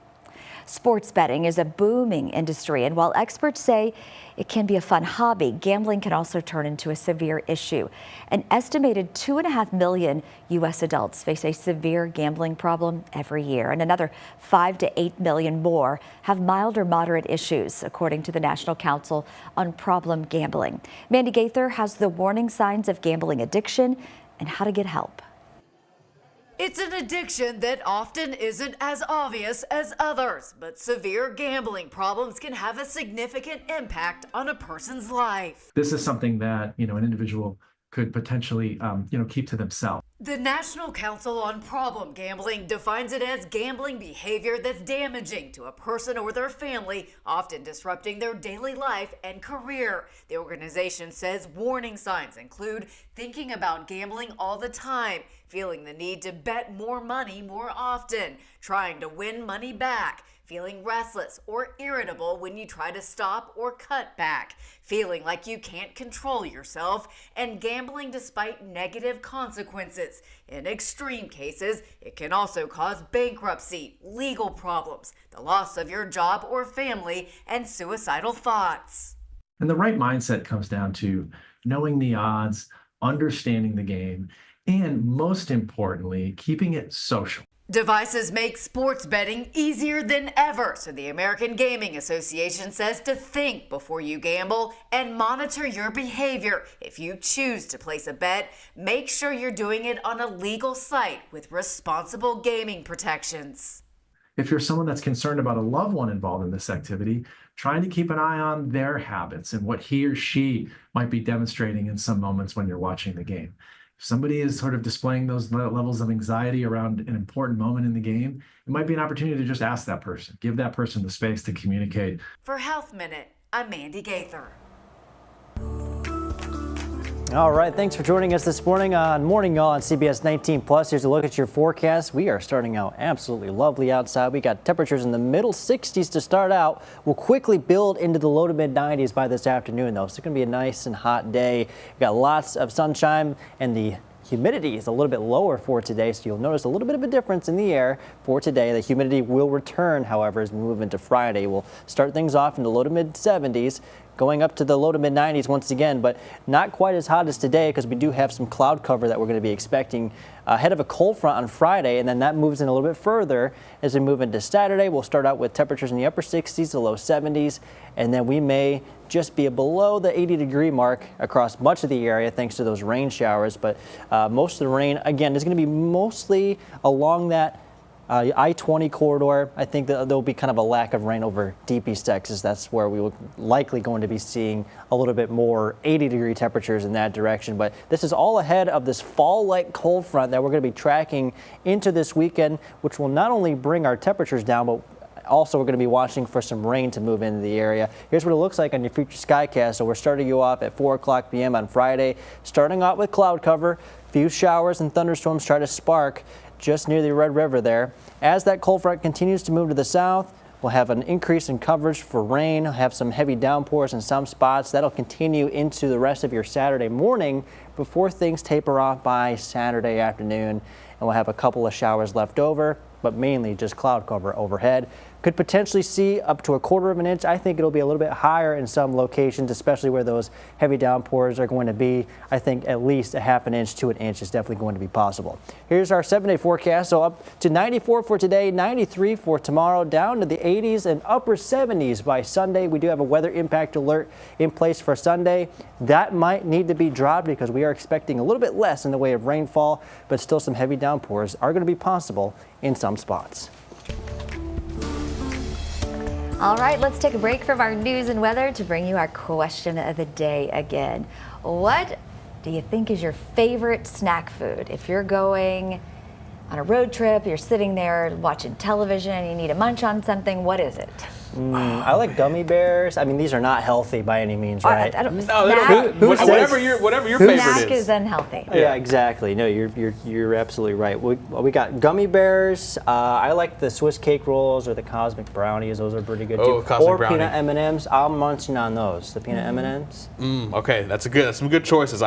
Sports betting is a booming industry, and while experts say it can be a fun hobby, gambling can also turn into a severe issue. An estimated 2.5 million U.S. adults face a severe gambling problem every year, and another 5 to 8 million more have mild or moderate issues, according to the National Council on Problem Gambling. Mandy Gaither has the warning signs of gambling addiction and how to get help. It's an addiction that often isn't as obvious as others, but severe gambling problems can have a significant impact on a person's life. This is something that, an individual could potentially, keep to themselves. The National Council on Problem Gambling defines it as gambling behavior that's damaging to a person or their family, often disrupting their daily life and career. The organization says warning signs include thinking about gambling all the time, feeling the need to bet more money more often, trying to win money back, feeling restless or irritable when you try to stop or cut back, feeling like you can't control yourself, and gambling despite negative consequences. In extreme cases, it can also cause bankruptcy, legal problems, the loss of your job or family, and suicidal thoughts. And the right mindset comes down to knowing the odds, understanding the game, and most importantly, keeping it social. Devices make sports betting easier than ever, so the American Gaming Association says to think before you gamble and monitor your behavior. If you choose to place a bet, make sure you're doing it on a legal site with responsible gaming protections. If you're someone that's concerned about a loved one involved in this activity, trying to keep an eye on their habits and what he or she might be demonstrating in some moments when you're watching the game. If somebody is sort of displaying those levels of anxiety around an important moment in the game, it might be an opportunity to just ask that person, give that person the space to communicate. For Health Minute, I'm Mandy Gaither. All right, thanks for joining us this morning on Morning Y'all on CBS 19 Plus. Here's a look at your forecast. We are starting out absolutely lovely outside. We got temperatures in the middle 60s to start out. We'll quickly build into the low to mid 90s by this afternoon, though. So it's going to be a nice and hot day. We got lots of sunshine, and the humidity is a little bit lower for today, so you'll notice a little bit of a difference in the air for today. The humidity will return, however, as we move into Friday. We'll start things off in the low to mid 70s. Going up to the low to mid 90s once again, but not quite as hot as today because we do have some cloud cover that we're going to be expecting ahead of a cold front on Friday, and then that moves in a little bit further as we move into Saturday. We'll start out with temperatures in the upper 60s to low 70s, and then we may just be below the 80-degree mark across much of the area thanks to those rain showers. But most of the rain, again, is going to be mostly along that I-20 corridor. I think that there'll be kind of a lack of rain over Deep East Texas. That's where we will likely going to be seeing a little bit more 80-degree temperatures in that direction. But this is all ahead of this fall-like cold front that we're going to be tracking into this weekend, which will not only bring our temperatures down, but also we're going to be watching for some rain to move into the area. Here's what it looks like on your future skycast. So we're starting you off at 4 o'clock p.m. on Friday, starting out with cloud cover. Few showers and thunderstorms try to spark just near the Red River there. As that cold front continues to move to the south, we'll have an increase in coverage for rain. We'll have some heavy downpours in some spots. That'll continue into the rest of your Saturday morning before things taper off by Saturday afternoon. And we'll have a couple of showers left over, but mainly just cloud cover overhead. Could potentially see up to 1/4 of an inch. I think it'll be a little bit higher in some locations, especially where those heavy downpours are going to be. I think at least 1/2 inch to 1 inch is definitely going to be possible. Here's our 7-day forecast. So up to 94 for today, 93 for tomorrow, down to the 80s and upper 70s by Sunday. We do have a weather impact alert in place for Sunday. That might need to be dropped because we are expecting a little bit less in the way of rainfall, but still some heavy downpours are going to be possible in some spots. All right, let's take a break from our news and weather to bring you our question of the day again. What do you think is your favorite snack food? If you're going on a road trip, you're sitting there watching television and you need to munch on something, what is it? I like gummy bears. I mean, these are not healthy by any means, right? No, they're good. Whatever your favorite snack is unhealthy. Yeah, exactly. No, you're absolutely right. We got gummy bears. I like the Swiss cake rolls or the cosmic brownies. Those are pretty good too. Cosmic or brownie. peanut M&Ms. I'm munching on those. The peanut M&Ms. Okay, that's some good choices.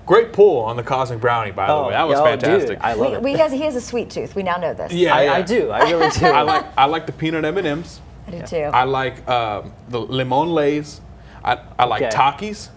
Great pull on the cosmic brownie, by the way. That was fantastic. Dude, I love it. He has a sweet tooth. We now know this. Yeah, I do. I really do. I like the peanut M&Ms. I do too. I like the limon lays. I like Takis.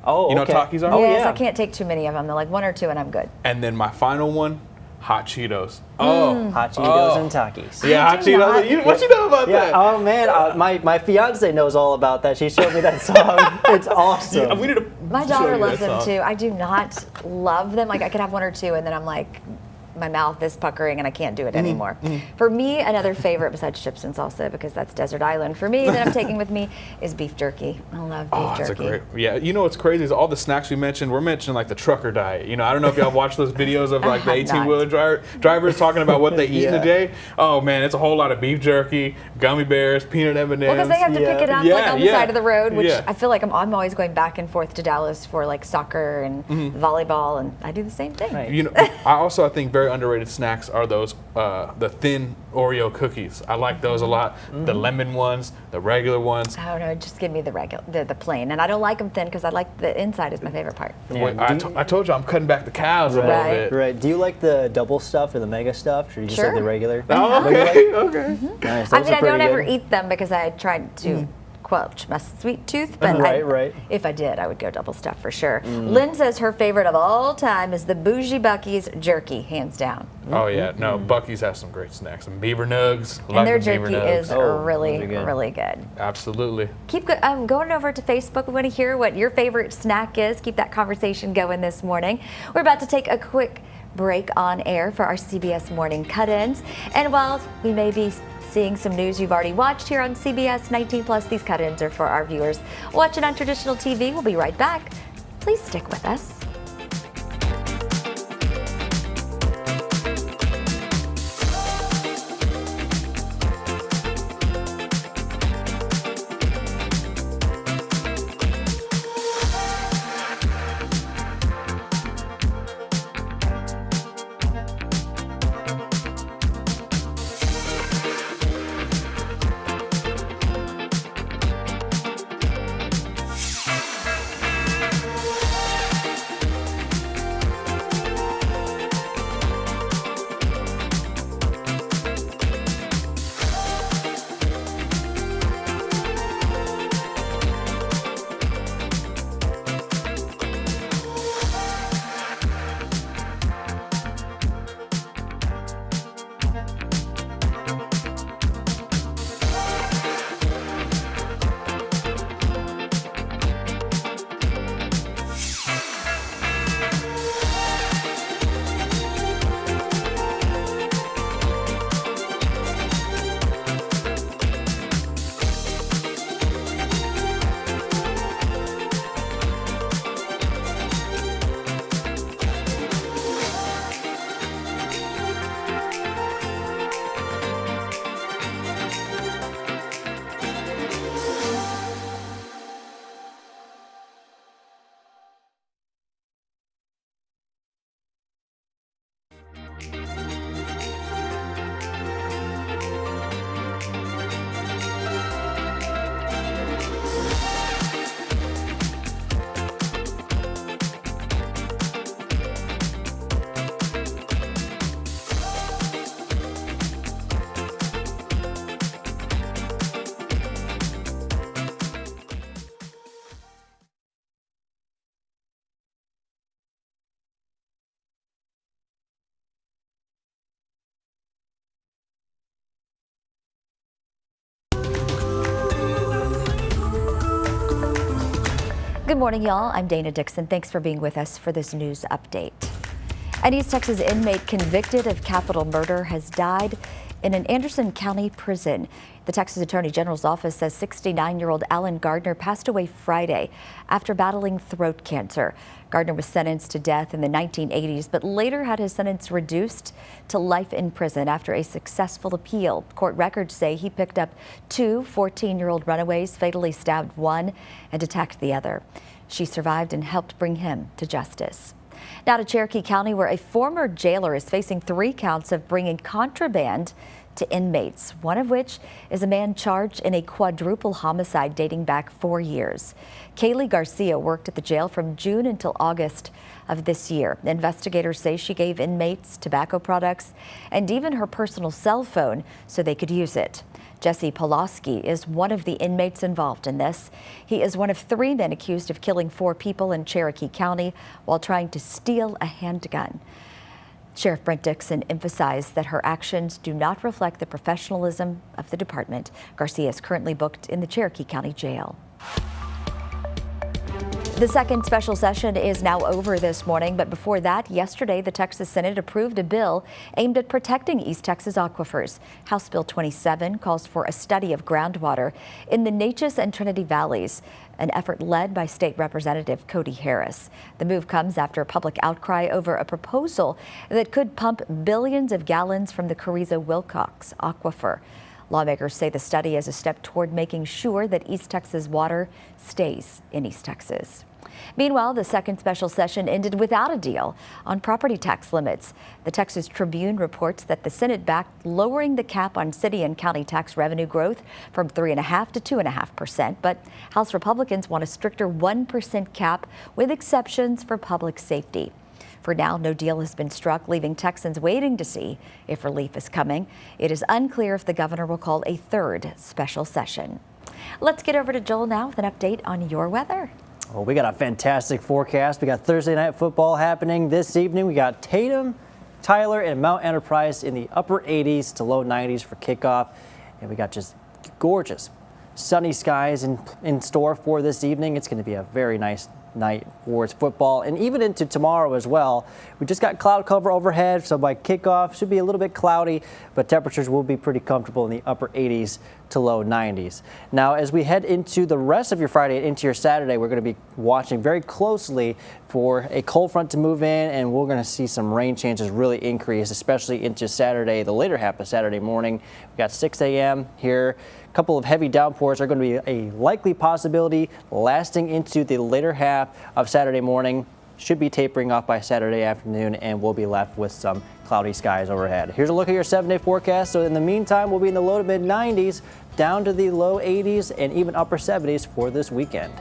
Oh, you know what Takis are? Yes, I can't take too many of them. They're like 1 or 2 and I'm good. And then my final one, hot Cheetos. Hot Cheetos and Takis. Yeah, hot Cheetos. What you know about that? Oh man, my fiance knows all about that. She showed me that song. It's awesome. We need to My show daughter you loves that them song. too. I do not love them. Like I could have 1 or 2 and then I'm like, my mouth is puckering and I can't do it anymore. For me, another favorite besides chips and salsa, because that's desert island for me, that I'm taking with me is beef jerky. I love beef jerky. That's a great. Yeah, you know what's crazy is all the snacks we mentioned. We're mentioning like the trucker diet. You know, I don't know if y'all watch those videos of like the 18-wheeler drivers talking about what they eat in a day. Oh man, it's a whole lot of beef jerky, gummy bears, peanut M&Ms. Well, because they have to pick it up like on the side of the road, which Yeah. I feel like I'm always going back and forth to Dallas for like soccer and volleyball, and I do the same thing. You know, I think very underrated snacks are those the thin Oreo cookies. I like those a lot. The lemon ones, the regular ones. I don't know, just give me the plain, and I don't like them thin because I like the inside is my favorite part. Wait, I told you I'm cutting back the cows a little bit. Right. Do you like the double stuffed or the mega stuffed, or do you just like the regular? Oh, okay, okay. Nice. I Those mean, are I don't pretty ever good. eat them because I tried to quench my sweet tooth, but Right. if I did, I would go double stuffed for sure. Lynn says her favorite of all time is the Bougie Buc-ee's jerky, hands down. Oh yeah, no, Buc-ee's has some great snacks. Some beaver nugs. And their the beaver jerky nugs. is really good. Absolutely. Keep going over to Facebook. We want to hear what your favorite snack is. Keep that conversation going this morning. We're about to take a quick break on air for our CBS Morning Cut-Ins. And while we may be seeing some news you've already watched here on CBS 19 Plus, these cut-ins are for our viewers watching on traditional TV. We'll be right back. Please stick with us. Good morning, y'all. I'm Dana Dixon. Thanks for being with us for this news update. An East Texas inmate convicted of capital murder has died in an Anderson County prison. The Texas Attorney General's office says 69-year-old Alan Gardner passed away Friday after battling throat cancer. Gardner was sentenced to death in the 1980s, but later had his sentence reduced to life in prison after a successful appeal. Court records say he picked up two 14-year-old runaways, fatally stabbed one, and attacked the other. She survived and helped bring him to justice. Now to Cherokee County, where a former jailer is facing 3 counts of bringing contraband to inmates, one of which is a man charged in a quadruple homicide dating back 4 years. Kaylee Garcia worked at the jail from June until August of this year. Investigators say she gave inmates tobacco products and even her personal cell phone so they could use it. Jesse Pulaski is one of the inmates involved in this. He is one of 3 men accused of killing 4 people in Cherokee County while trying to steal a handgun. Sheriff Brent Dixon emphasized that her actions do not reflect the professionalism of the department. Garcia is currently booked in the Cherokee County Jail. The second special session is now over this morning, but before that, yesterday, the Texas Senate approved a bill aimed at protecting East Texas aquifers. House Bill 27 calls for a study of groundwater in the Neches and Trinity Valleys, an effort led by State Representative Cody Harris. The move comes after a public outcry over a proposal that could pump billions of gallons from the Carrizo-Wilcox aquifer. Lawmakers say the study is a step toward making sure that East Texas water stays in East Texas. Meanwhile, the second special session ended without a deal on property tax limits. The Texas Tribune reports that the Senate backed lowering the cap on city and county tax revenue growth from 3.5% to 2.5%, but House Republicans want a stricter 1% cap with exceptions for public safety. For now, no deal has been struck, leaving Texans waiting to see if relief is coming. It is unclear if the governor will call a third special session. Let's get over to Joel now with an update on your weather. Well, we got a fantastic forecast. We got Thursday night football happening this evening. We got Tatum, Tyler, and Mount Enterprise in the upper 80s to low 90s for kickoff. And we got just gorgeous sunny skies in store for this evening. It's going to be a very nice night for football and even into tomorrow as well. We just got cloud cover overhead, so by kickoff should be a little bit cloudy, but temperatures will be pretty comfortable in the upper 80s to low 90s. Now, as we head into the rest of your Friday and into your Saturday, we're going to be watching very closely for a cold front to move in, and we're going to see some rain chances really increase, especially into Saturday, the later half of Saturday morning. We got 6 a.m. here. A couple of heavy downpours are going to be a likely possibility lasting into the later half of Saturday morning. Should be tapering off by Saturday afternoon, and we'll be left with some cloudy skies overhead. Here's a look at your 7-day forecast. So in the meantime, we'll be in the low to mid 90s, down to the low 80s, and even upper 70s for this weekend.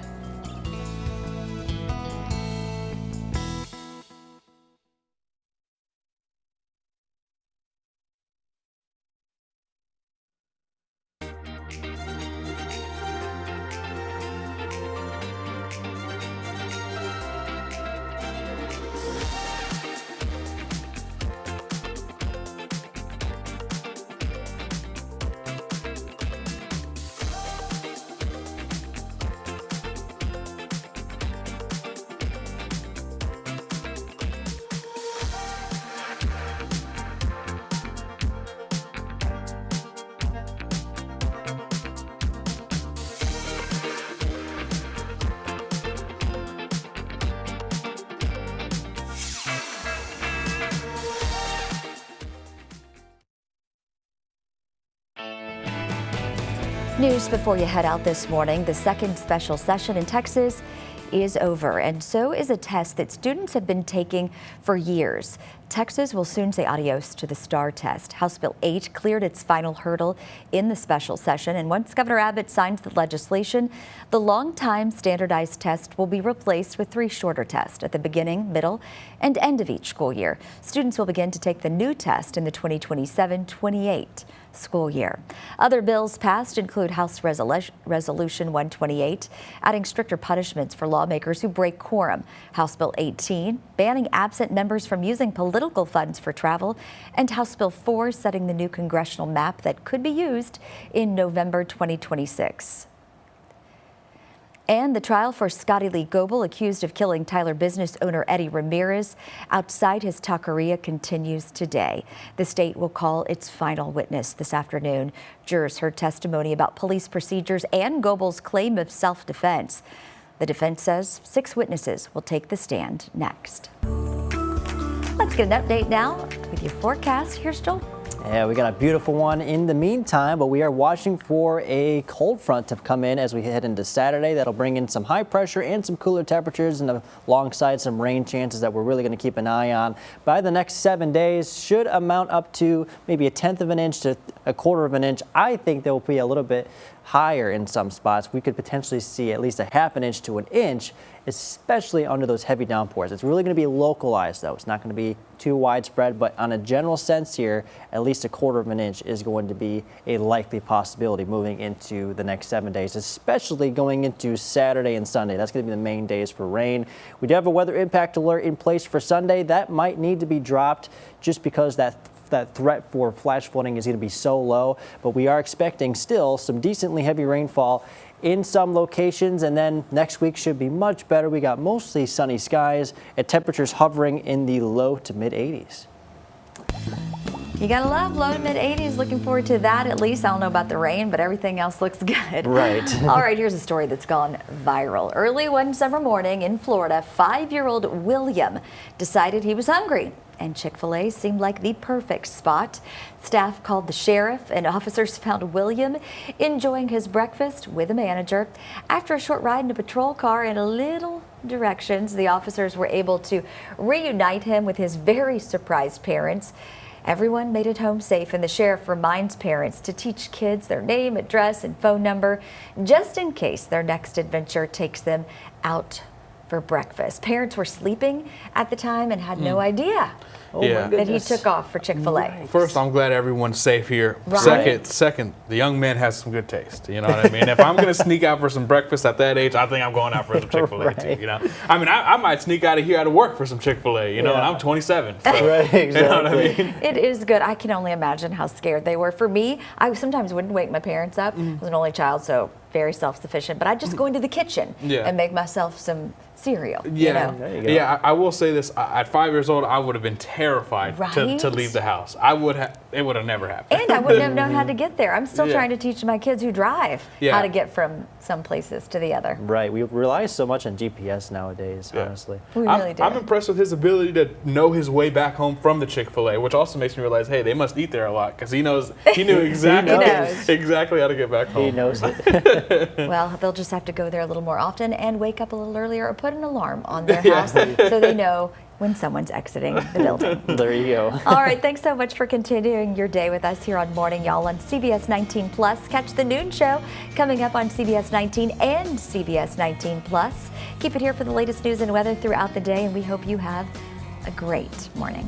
News before you head out this morning. The second special session in Texas is over, and so is a test that students have been taking for years. Texas will soon say adios to the STAR test. House Bill 8 cleared its final hurdle in the special session, and once Governor Abbott signs the legislation, the long-time standardized test will be replaced with 3 shorter tests at the beginning, middle, and end of each school year. Students will begin to take the new test in the 2027-28 school year. Other bills passed include House Resolution 128, adding stricter punishments for lawmakers who break quorum, House Bill 18, banning absent members from using political funds for travel, and House Bill 4, setting the new congressional map that could be used in November 2026. And the trial for Scotty Lee Goebel, accused of killing Tyler business owner Eddie Ramirez outside his taqueria, continues today. The state will call its final witness this afternoon. Jurors heard testimony about police procedures and Goebel's claim of self-defense. The defense says 6 witnesses will take the stand next. Let's get an update now with your forecast. Here's Joel. Yeah, we got a beautiful one in the meantime, but we are watching for a cold front to come in as we head into Saturday. That'll bring in some high pressure and some cooler temperatures, and alongside some rain chances that we're really going to keep an eye on. By the next 7 days, should amount up to maybe 1/10 of an inch to 1/4 of an inch. I think there will be a little bit higher in some spots. We could potentially see at least 1/2 inch to 1 inch, especially under those heavy downpours. It's really going to be localized, though. It's not going to be too widespread, but on a general sense here, at least 1/4 of an inch is going to be a likely possibility moving into the next 7 days, especially going into Saturday and Sunday. That's going to be the main days for rain. We do have a weather impact alert in place for Sunday. That might need to be dropped just because that threat for flash flooding is going to be so low, but we are expecting still some decently heavy rainfall in some locations, and then next week should be much better. We got mostly sunny skies and temperatures hovering in the low to mid 80s. You gotta love low to mid 80s. Looking forward to that at least. I don't know about the rain, but everything else looks good. Right. All right, here's a story that's gone viral. Early one summer morning in Florida, 5-year-old William decided he was hungry, and Chick-fil-A seemed like the perfect spot. Staff called the sheriff, and officers found William enjoying his breakfast with a manager. After a short ride in a patrol car and a little directions, the officers were able to reunite him with his very surprised parents. Everyone made it home safe, and the sheriff reminds parents to teach kids their name, address, and phone number just in case their next adventure takes them out for breakfast. Parents were sleeping at the time and had no idea that he took off for Chick-fil-A. First, I'm glad everyone's safe here. Right. Second, the young man has some good taste. You know what I mean? If I'm going to sneak out for some breakfast at that age, I think I'm going out for some Chick-fil-A too. You know, I mean, I might sneak out of here out of work for some Chick-fil-A. You know, and I'm 27. So, right, exactly. You know what I mean? It is good. I can only imagine how scared they were. For me, I sometimes wouldn't wake my parents up. I was an only child, so very self-sufficient. But I'd just go into the kitchen and make myself some cereal. Yeah, you know? Yeah. I will say this: at 5 years old, I would have been terrified to leave the house. It would have never happened. And I wouldn't have known how to get there. I'm still trying to teach my kids who drive how to get from some places to the other. Right. We rely so much on GPS nowadays, honestly. We really do. I'm impressed with his ability to know his way back home from the Chick-fil-A, which also makes me realize, hey, they must eat there a lot, because he knew exactly exactly how to get back home. He knows it. Well, they'll just have to go there a little more often and wake up a little earlier or put an alarm on their house so they know when someone's exiting the building. There you go. All right, thanks so much for continuing your day with us here on Morning Y'all on CBS 19 Plus. Catch the noon show coming up on CBS 19 and CBS 19 Plus. Keep it here for the latest news and weather throughout the day, and we hope you have a great morning.